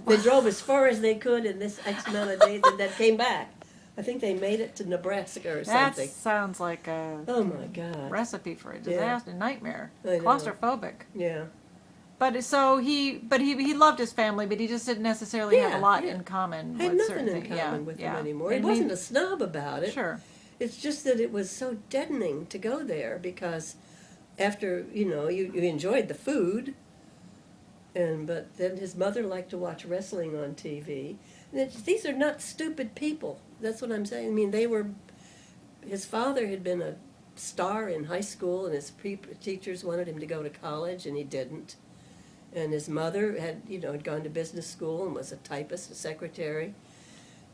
They drove as far as they could in this X amount of days and then came back. I think they made it to Nebraska or something. That sounds like a oh my God recipe for a disaster, nightmare. I know. Claustrophobic. Yeah. But so he loved his family, but he just didn't necessarily have a lot in common. I had with nothing certain in things. common with him anymore. And He wasn't a snob about it. Sure. It's just that it was so deadening to go there because after, you enjoyed the food, but then his mother liked to watch wrestling on TV. And these are not stupid people. That's what I'm saying. I mean, his father had been a star in high school, and his teachers wanted him to go to college, and he didn't. And his mother had gone to business school and was a typist, a secretary,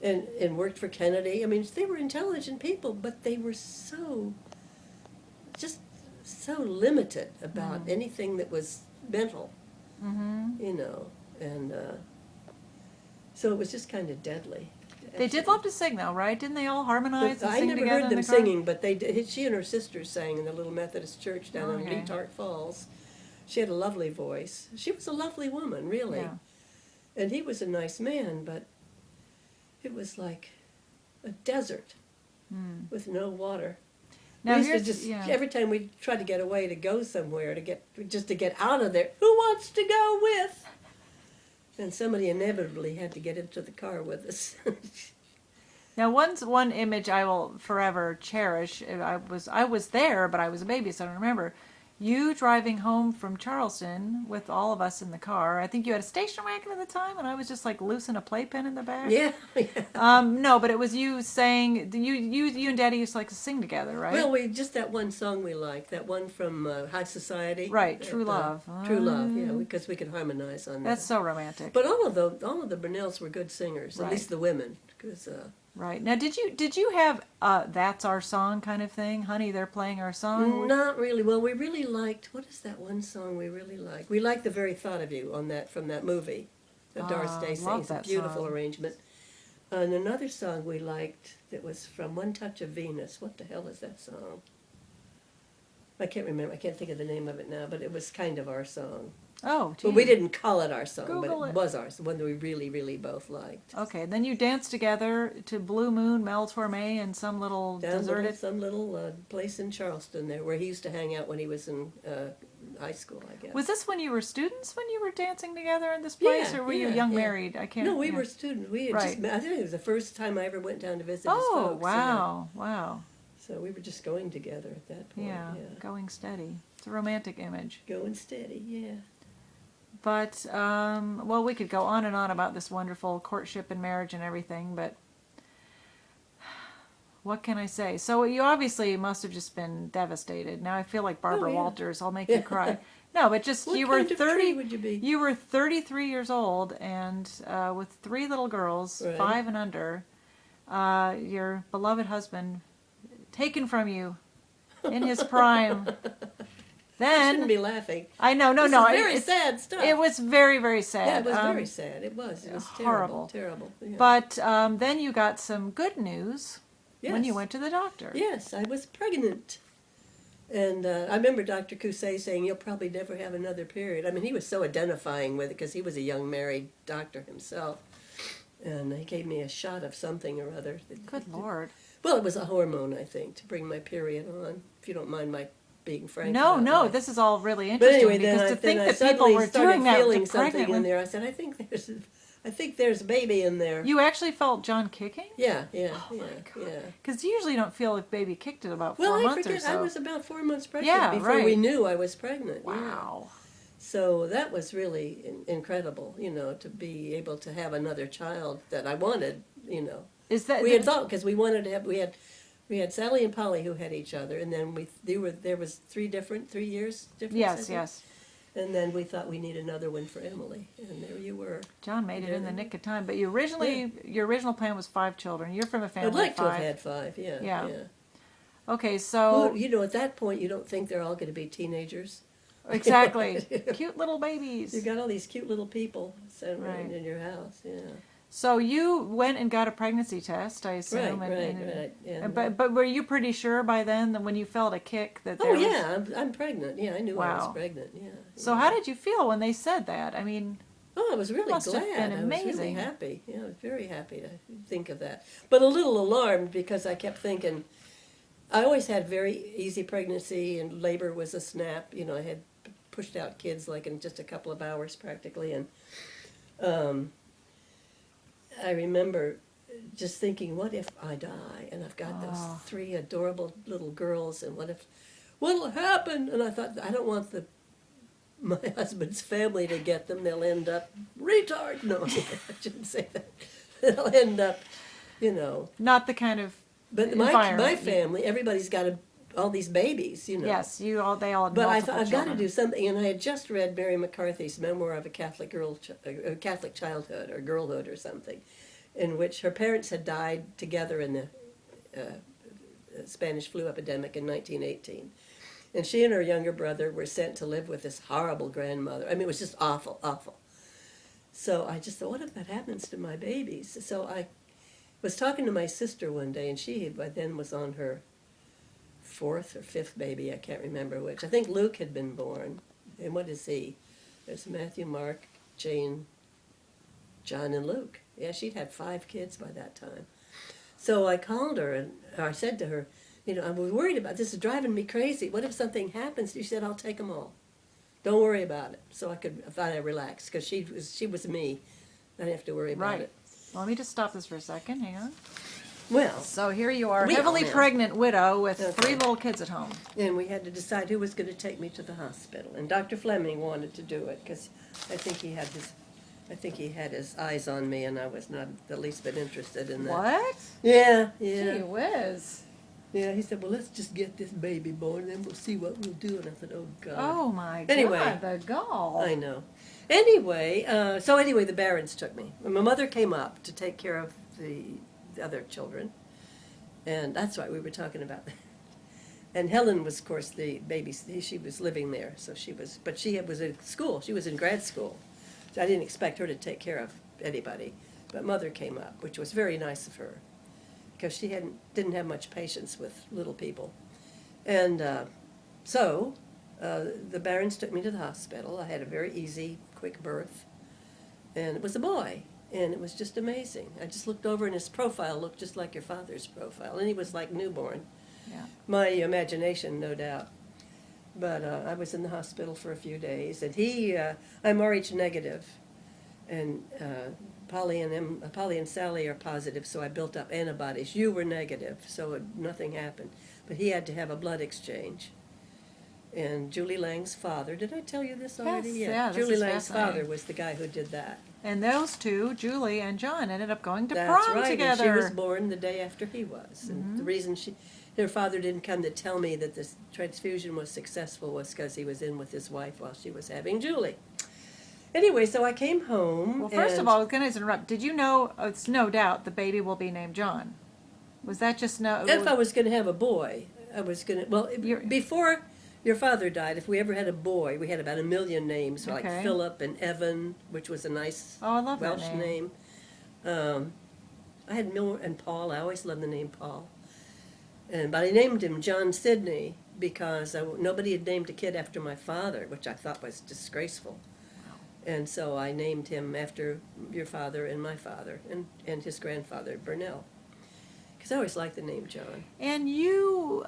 and worked for Kennedy. I mean, they were intelligent people, but they were so limited about anything that was mental, and so it was just kind of deadly. They did love to sing, though, right? Didn't they all harmonize and I sing never together heard them in the car? singing, but they did. She and her sister sang in the little Methodist church down in Leetart Falls. She had a lovely voice. She was a lovely woman, really. Yeah. And he was a nice man, but it was like a desert with no water. Now, we used to every time we tried to get away to go somewhere to get out of there, who wants to go with? And somebody inevitably had to get into the car with us. Now, one image I will forever cherish. I was there, but I was a baby, so I don't remember. You driving home from Charleston with all of us in the car. I think you had a station wagon at the time, and I was just like loose in a playpen in the back. Yeah. No, but it was you saying you and Daddy used to like to sing together, right? Well, just that one song we liked, that one from High Society. Right, True Love. True Love, yeah, because we could harmonize on that. That's so romantic. But all of the Burnells were good singers, at least the women, because. Right. Now, did you have "That's Our Song" kind of thing? Honey, they're playing our song. Not really. Well, we really liked. What is that one song we really liked? We liked "The Very Thought of You" from that movie. Doris Day sings a beautiful arrangement. And another song we liked that was from One Touch of Venus. What the hell is that song? I can't remember. I can't think of the name of it now. But it was kind of our song. Oh, gee. But we didn't call it our song, Google but it was ours, the one that we really, really both liked. Okay, then you danced together to Blue Moon, Mel Torme, and some little deserted... Some little place in Charleston there, where he used to hang out when he was in high school, I guess. Was this when you were students, when you were dancing together in this place, or were you young married? I can't... No, we were students. We had I think it was the first time I ever went down to visit his folks. Oh, wow, wow. So we were just going together at that point. Yeah, going steady. It's a romantic image. Going steady, yeah. But, well, we could go on and on about this wonderful courtship and marriage and everything, but what can I say? So you obviously must have just been devastated. Now I feel like Barbara Walters. I'll make you cry. No, but just what you were kind of tree would you be? You were 33 years old, and with 3 little girls, 5 and under, your beloved husband taken from you in his prime. Then I shouldn't be laughing. I know, no. It's very sad stuff. It was very, very sad. Yeah, it was very sad. It was horrible, terrible. Yeah. But then you got some good news when you went to the doctor. Yes, I was pregnant, and I remember Dr. Cousset saying, "You'll probably never have another period." I mean, he was so identifying with it because he was a young married doctor himself, and he gave me a shot of something or other. Good Lord. Well, it was a hormone, I think, to bring my period on. If you don't mind my being frank. No, this is all really interesting. But anyway, because to think that people were doing that feeling something in there. I said, I think there's a baby in there. You actually felt John kicking? Yeah. Because you usually don't feel if baby kicked at about 4 months or so. I was about 4 months pregnant before we knew I was pregnant. Wow. Yeah. So that was really incredible, to be able to have another child that I wanted, Is that we had thought because we wanted to have we had Sally and Polly who had each other, and then there was 3 years difference. Yes. And then we thought we need another one for Emily, and there you were. John made it in the nick of time, but your original plan was 5 children. You're from a family I'd like of 5. to have had 5. Yeah. Okay, so well, at that point you don't think they're all going to be teenagers. Exactly, cute little babies. You got all these cute little people sitting in your house. Yeah. So you went and got a pregnancy test, I assume. Right. Yeah. But were you pretty sure by then that when you felt a kick that there was... I'm pregnant. Yeah, I knew I was pregnant. Yeah. So how did you feel when they said that? I mean... Oh, I was really glad. Have been amazing. I was really happy. Yeah, I was very happy to think of that. But a little alarmed because I kept thinking... I always had very easy pregnancy and labor was a snap. I had pushed out kids like in just a couple of hours practically. And I remember just thinking, what if I die and I've got those 3 adorable little girls, and what'll happen? And I thought, I don't want my husband's family to get them. They'll end up retard. No, I shouldn't say that. They'll end up, not the kind of But my family, everybody's got all these babies, Yes, they all. But I thought I've got to do something, and I had just read Mary McCarthy's memoir of a Catholic Catholic childhood or girlhood or something, in which her parents had died together in the Spanish flu epidemic in 1918, and she and her younger brother were sent to live with this horrible grandmother. I mean, it was just awful, awful. So I just thought, what if that happens to my babies? So I was talking to my sister one day, and she by then was on her 4th or 5th baby, I can't remember which. I think Luke had been born. And what is he? There's Matthew, Mark, Jane, John, and Luke. Yeah, she'd had 5 kids by that time. So I called her, and I said to her, I was worried about this. It's driving me crazy. What if something happens? She said, I'll take them all. Don't worry about it. So I thought I relaxed, because she was me. I didn't have to worry about it. Well, let me just stop this for a second. Hang on. Well, so here you are, heavily pregnant widow with 3 little kids at home. And we had to decide who was going to take me to the hospital. And Dr. Fleming wanted to do it because I think he had his eyes on me, and I was not the least bit interested in that. What? Yeah. Gee whiz. Yeah, he said, well, let's just get this baby born, and then we'll see what we'll do. And I thought, oh, God. Oh, my anyway, God, the gall. I know. Anyway, the Barons took me. My mother came up to take care of the other children, and that's why we were talking about that. And Helen was, of course, the baby. She was living there, so she was in school. She was in grad school, so I didn't expect her to take care of anybody. But Mother came up, which was very nice of her, because she didn't have much patience with little people. And so the Barons took me to the hospital. I had a very easy, quick birth, and it was a boy. And it was just amazing. I just looked over, and his profile looked just like your father's profile. And he was like newborn. Yeah. My imagination, no doubt. But I was in the hospital for a few days. And I'm Rh negative. And Polly and Sally are positive, so I built up antibodies. You were negative, so nothing happened. But he had to have a blood exchange. And Julie Lang's father, did I tell you this already? Yes, yeah, Julie Lang's father was the guy who did that. And those 2, Julie and John, ended up going to That's prom right. together. And she was born the day after he was. And the reason her father didn't come to tell me that this transfusion was successful was because he was in with his wife while she was having Julie. Anyway, so I came home. Well, first of all, I was going to interrupt. Did you know, it's no doubt, the baby will be named John? Was that just no? If I was going to have a boy, I was going to, well, before your father died, if we ever had a boy, we had about 1 million names, like Philip and Evan, which was a nice Welsh name. I had Miller and Paul. I always loved the name Paul. But I named him John Sidney because nobody had named a kid after my father, which I thought was disgraceful. And so I named him after your father and my father and his grandfather, Burnell. Because I always liked the name John. And you,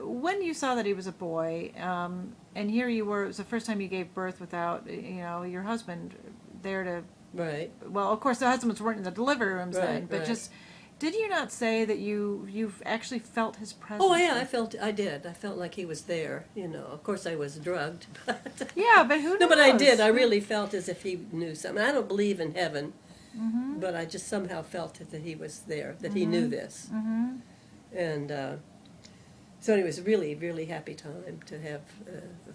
when you saw that he was a boy, and here you were, it was the first time you gave birth without, your husband there to... Right. Well, of course, the husbands weren't in the delivery rooms then, but just... Did you not say that you've actually felt his presence? Oh, yeah, I did. I felt like he was there, Of course, I was drugged. But yeah, but who knows? No, but I did. I really felt as if he knew something. I don't believe in heaven. Mm-hmm. But I just somehow felt that he was there, that he knew this. Mm-hmm. And so it was a really, really happy time to have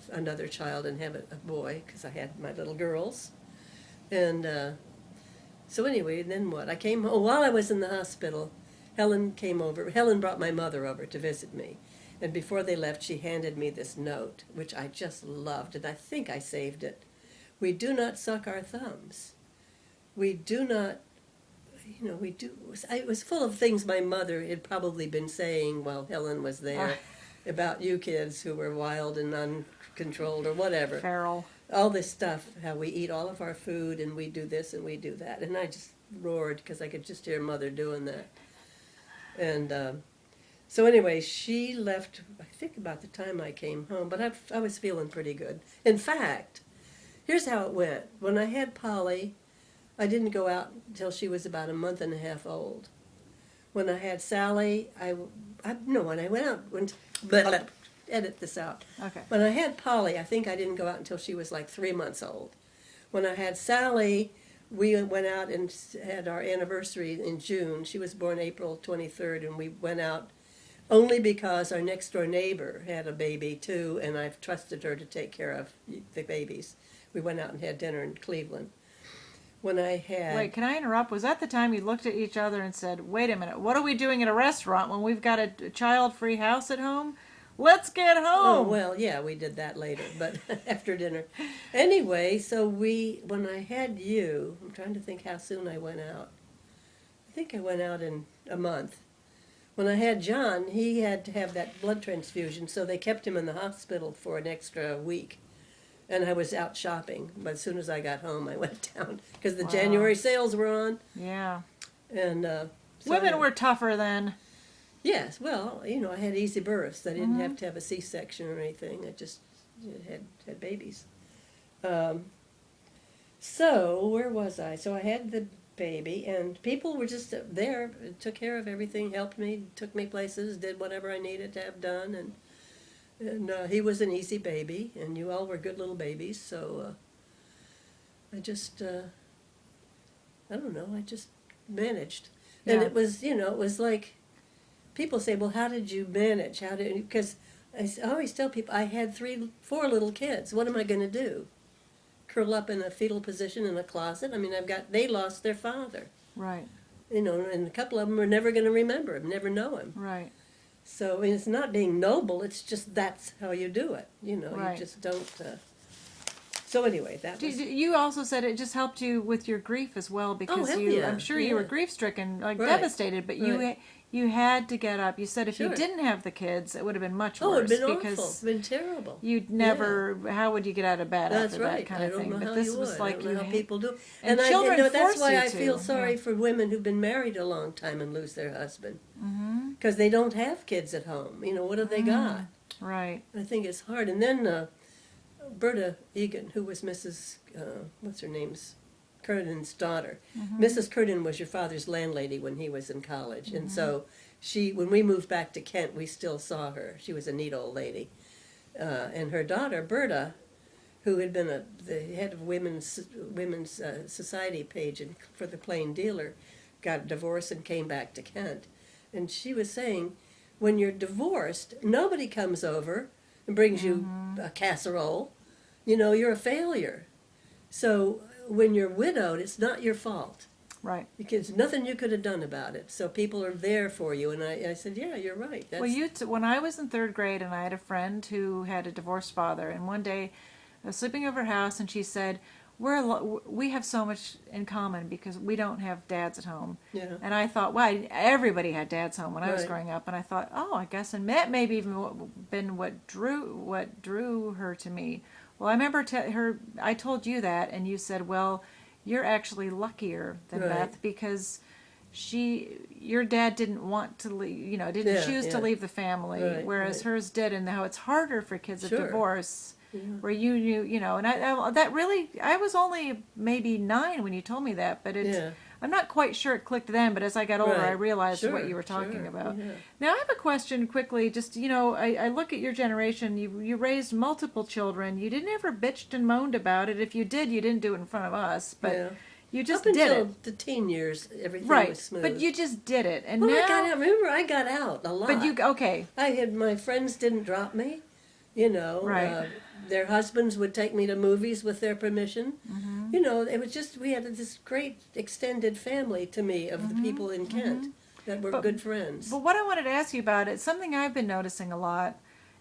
another child and have a boy, because I had my little girls. And so anyway, then what? I came home. While I was in the hospital, Helen came over. Helen brought my mother over to visit me. And before they left, she handed me this note, which I just loved, and I think I saved it. We do not suck our thumbs. We do not, we do. It was full of things my mother had probably been saying while Helen was there about you kids who were wild and uncontrolled or whatever. Feral. All this stuff, how we eat all of our food and we do this and we do that. And I just roared because I could just hear Mother doing that. And So anyway, she left, I think about the time I came home, but I was feeling pretty good. In fact, here's how it went. When I had Polly, I didn't go out until she was about a month and a half old. When I had Sally, when I went out, edit this out. Okay. When I had Polly, I think I didn't go out until she was like 3 months old. When I had Sally, we went out and had our anniversary in June. She was born April 23rd, and we went out only because our next door neighbor had a baby too, and I've trusted her to take care of the babies. We went out and had dinner in Cleveland. When I had... Wait, can I interrupt? Was that the time you looked at each other and said, wait a minute, what are we doing at a restaurant when we've got a child-free house at home? Let's get home! Oh, well, yeah, we did that later, but after dinner. Anyway, so when I had you, I'm trying to think how soon I went out. I think I went out in a month. When I had John, he had to have that blood transfusion, so they kept him in the hospital for an extra week. And I was out shopping, but as soon as I got home, I went down because the January sales were on. Yeah. And so women were tougher then. Yes, well, I had easy births. I didn't have to have a C-section or anything. I just had babies. So where was I? So I had the baby, and people were just there, took care of everything, helped me, took me places, did whatever I needed to have done, and he was an easy baby, and you all were good little babies. So I just, I don't know, I just managed, and it was, it was like. People say, well, how did you manage? Because I always tell people, I had 4 little kids. What am I going to do? Curl up in a fetal position in a closet? I mean, they lost their father. Right. And a couple of them are never going to remember him, never know him. Right. So it's not being noble, it's just that's how you do it. Right. You just don't. So anyway, that was... You also said it just helped you with your grief as well, because I'm sure you were grief-stricken, devastated, but you had to get up. You said if you didn't have the kids, it would have been much worse. Oh, it would have been because awful. It would have been terrible. You'd never, how would you get out of bed That's after that kind of thing? But this you was would. like I don't know how people do. And children that's force why you I to. feel sorry for women who've been married a long time and lose their husband. Because they don't have kids at home. What have they got? Right. I think it's hard. And then Berta Egan, who was Mrs. What's her name's? Curtin's daughter. Mrs. Curtin was your father's landlady when he was in college. And so when we moved back to Kent, we still saw her. She was a neat old lady. And her daughter, Berta, who had been the head of women's society page for the Plain Dealer, got divorced and came back to Kent. And she was saying, when you're divorced, nobody comes over and brings you a casserole. You're a failure. So when you're widowed, it's not your fault. Right. Because nothing you could have done about it. So people are there for you. And I said, yeah, you're right. When I was in 3rd grade, and I had a friend who had a divorced father, and one day I was sleeping over her house, and she said, we have so much in common because we don't have dads at home. Yeah. And I thought, why? Everybody had dads home when I was growing up, and I thought, I guess, and that maybe even been what drew her to me. Well, I remember I told you that, and you said, well, you're actually luckier than Beth because your dad didn't want to leave, didn't choose to leave the family, whereas hers did, and how it's harder for kids of divorce, where you knew, and I was only maybe 9 when you told me that, but I'm not quite sure it clicked then, but as I got older, I realized what you were talking about. Yeah. Now, I have a question quickly. Just, I look at your generation. You raised multiple children. You didn't ever bitched and moaned about it. If you did, you didn't do it in front of us. But you just did it. Up until the teen years, everything was smooth. But you just did it. And well, now... I got out a lot. But okay. My friends didn't drop me, Right. Their husbands would take me to movies with their permission. It was just, we had this great extended family to me of the people in Kent that were good friends. But what I wanted to ask you about, it's something I've been noticing a lot,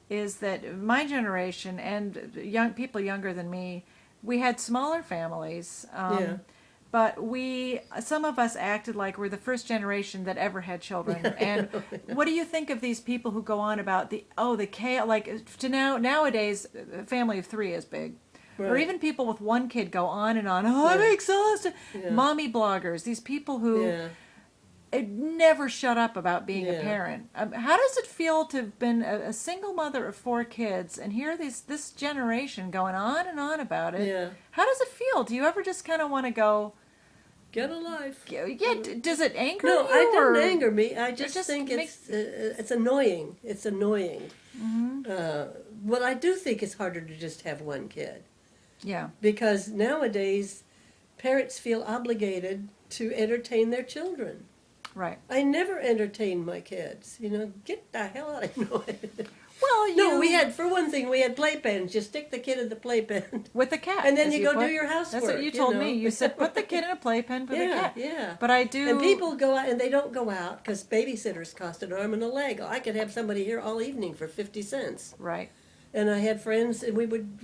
is that my generation and people younger than me, we had smaller families. But some of us acted like we're the first generation that ever had children. And what do you think of these people who go on about the chaos? Like nowadays, a family of 3 is big. Right. Or even people with 1 kid go on and on. I'm exhausted. Mommy bloggers. These people who it never shut up about being a Yeah. parent. How does it feel to have been a single mother of 4 kids and hear this generation going on and on about it? Yeah. How does it feel? Do you ever just kind of want to go, Get a life. yeah, does it anger No, you? it doesn't or anger me. I just just think makes- it's annoying. It's annoying. What I do think is harder to just have one kid, Yeah, because nowadays parents feel obligated to entertain their children. right. I never entertained my kids. Get the hell out of here. Well, No, for one thing, we had playpens. You stick the kid in the playpen. with the cat. And then as you go do put. your housework, That's what you you told know. me. You said put the kid in a playpen for the Yeah, cat. yeah. But I do. And people go out, and they don't go out because babysitters cost an arm and a leg. I could have somebody here all evening for 50 cents. Right. And I had friends, and we would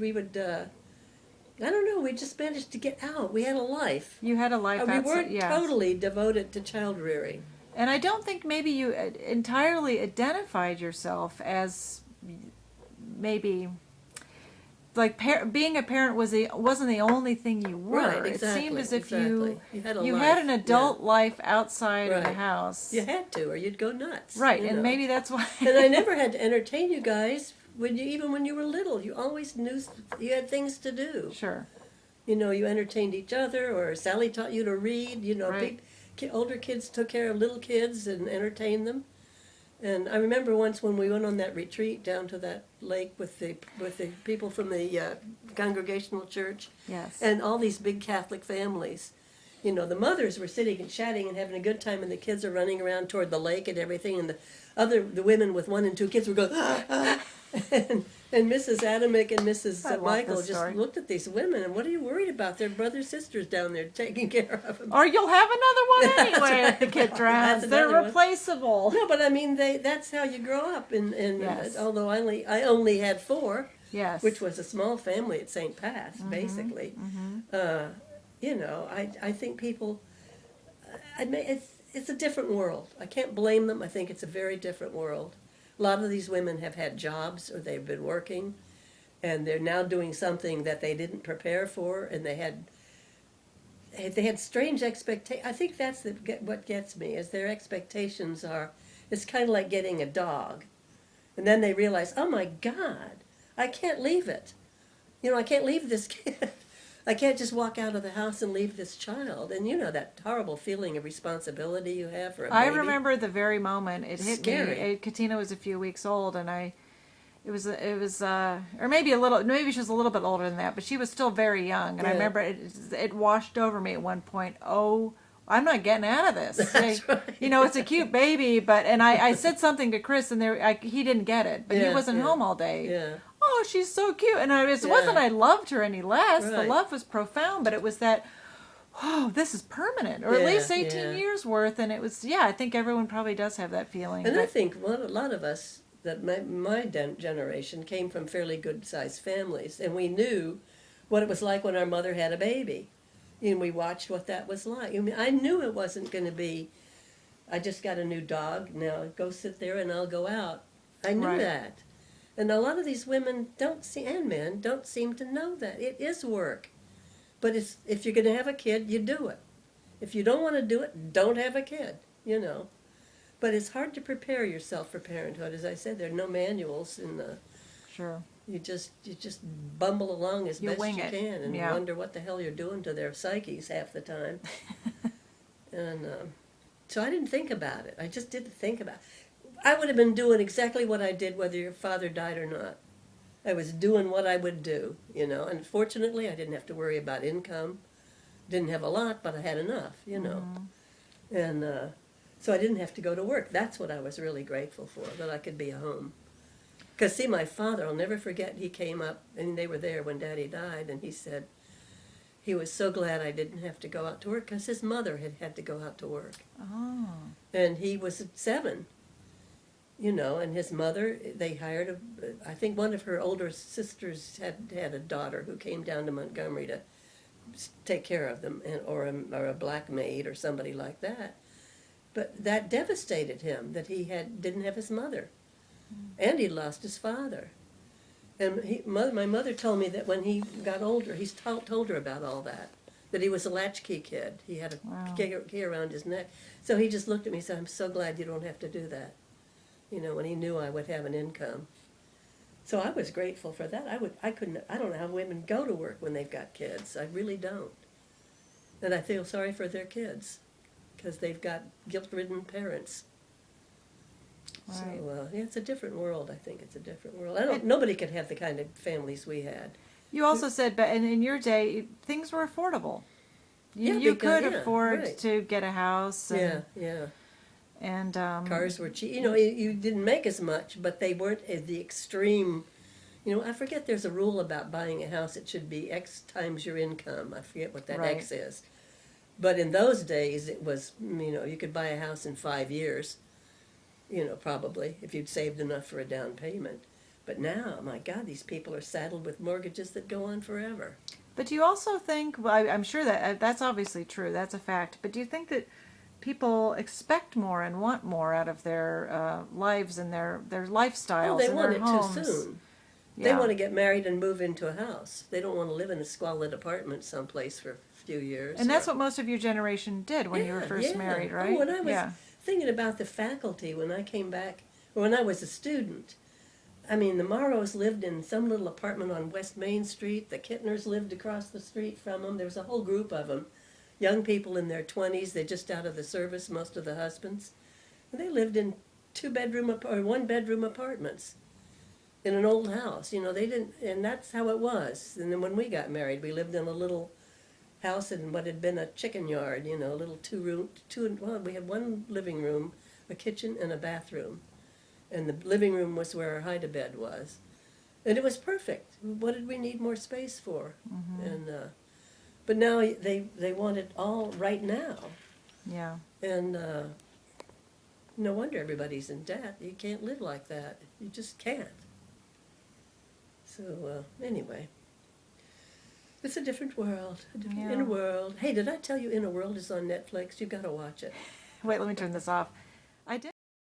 I don't know, we just managed to get out. We had a life. You had a life We outside. weren't Yes. totally devoted to child rearing. And I don't think maybe you entirely identified yourself as maybe like being a parent wasn't the only thing you were. Right, exactly. It seemed as if exactly. You had a you life. had an adult Yeah. life outside of the Right. house. You had to, or you'd go nuts. Right, you and know. maybe that's why. And I never had to entertain you guys even when you were little. You always knew you had things to do. Sure. You entertained each other, or Sally taught you to read. Right. Older kids took care of little kids and entertained them. And I remember once when we went on that retreat down to that lake with the people from the Congregational Church, Yes. and all these big Catholic families. The mothers were sitting and chatting and having a good time, and the kids are running around toward the lake and everything, and the women with 1 and 2 kids were going, and Mrs. Adamick and Mrs. I love Michael this just story. looked at these women, and what are you worried about? They're brothers, sisters down there taking care of them. Or you'll have another one That's anyway if the right. kid drowns. That's They're another one. replaceable. No, but I mean, that's how you grow up, and Yes. although I only had 4, Yes. which was a small family at St. Pat's, basically. I think people, it's a different world. I can't blame them. I think it's a very different world. A lot of these women have had jobs, or they've been working, and they're now doing something that they didn't prepare for, and they had strange expectations. I think that's what gets me, is their expectations are, it's kind of like getting a dog. And then they realize, oh my God, I can't leave it. I can't leave this kid. I can't just walk out of the house and leave this child. And that horrible feeling of responsibility you have for a baby. I remember the very moment it hit Scary. me. Katina was a few weeks old, and it was, or maybe she was a little bit older than that, but she was still very young. And I Yeah. remember it washed over me at one point. Oh, I'm not getting out of this. That's right. It's a cute baby, and I said something to Chris, and he didn't get it, but he Yeah, wasn't yeah. home all day. Yeah. Oh, she's so cute. And it Yeah. wasn't I loved her any less. The Right. love was profound, but it was that, oh, this is permanent, or at Yeah, least 18 yeah. years worth. And it was, I think everyone probably does have that feeling. And I but- think a lot of us, that my generation, came from fairly good-sized families, and we knew what it was like when our mother had a baby. We watched what that was like. I knew it wasn't going to be, I just got a new dog, now go sit there and I'll go out. I knew Right. that. And a lot of these women and men don't seem to know that. It is work. But if you're going to have a kid, you do it. If you don't want to do it, don't have a kid, But it's hard to prepare yourself for parenthood. As I said, there are no manuals, and Sure. you just bumble along as You best wing you it, can, and yeah. wonder what the hell you're doing to their psyches half the time. And so I didn't think about it. I just didn't think about it. I would have been doing exactly what I did whether your father died or not. I was doing what I would do, And fortunately, I didn't have to worry about income. Didn't have a lot, but I had enough, And so I didn't have to go to work. That's what I was really grateful for, that I could be at home. Because, see, my father, I'll never forget, he came up, and they were there when Daddy died, and he said he was so glad I didn't have to go out to work, because his mother had to go out to work. Oh. And he was 7, and his mother, they hired I think one of her older sisters had a daughter who came down to Montgomery to take care of them, or a black maid or somebody like that. But that devastated him, that he didn't have his mother. And he lost his father. And my mother told me that when he got older, he told her about all that that he was a latchkey kid. He had a Wow. key around his neck. So he just looked at me and said, I'm so glad you don't have to do that. You know, when he knew I would have an income. So I was grateful for that. I don't know how women go to work when they've got kids. I really don't. And I feel sorry for their kids because they've got guilt-ridden parents. Right. So, yeah, it's a different world. I think it's a different world. Nobody could have the kind of families we had. You also said, but in your day, things were affordable. You could afford right. to get a house. And, Yeah. And cars were cheap. You know, you didn't make as much, but they weren't at the extreme. You know, I forget there's a rule about buying a house. It should be X times your income. I forget what that Right. X is. But in those days, it was, you know, you could buy a house in 5 years, you know, probably, if you'd saved enough for a down payment. But now, my God, these people are saddled with mortgages that go on forever. But do you also think, well, I'm sure that that's obviously true, that's a fact, but do you think that people expect more and want more out of their lives and their lifestyles Oh, they and want their it homes? too soon. Yeah. They want to get married and move into a house. They don't want to live in a squalid apartment someplace for a few years. And that's what most of your generation did when you were first married, right? Oh, when I was thinking about the faculty, when I came back, or when I was a student, I mean, the Morrows lived in some little apartment on West Main Street. The Kittners lived across the street from them. There was a whole group of them, young people in their 20s. They're just out of the service, most of the husbands. And they lived in one-bedroom apartments in an old house. You know, they didn't, and that's how it was. And then when we got married, we lived in a little house in what had been a chicken yard, you know, a little we had one living room, a kitchen, and a bathroom. And the living room was where our hide-a-bed was. And it was perfect. What did we need more space for? Mm-hmm. And but now they want it all right now. Yeah. And no wonder everybody's in debt. You can't live like that. You just can't. So anyway, it's a different world. Inner World. Hey, did I tell you Inner World is on Netflix? You've got to watch it. Wait, let me turn this off.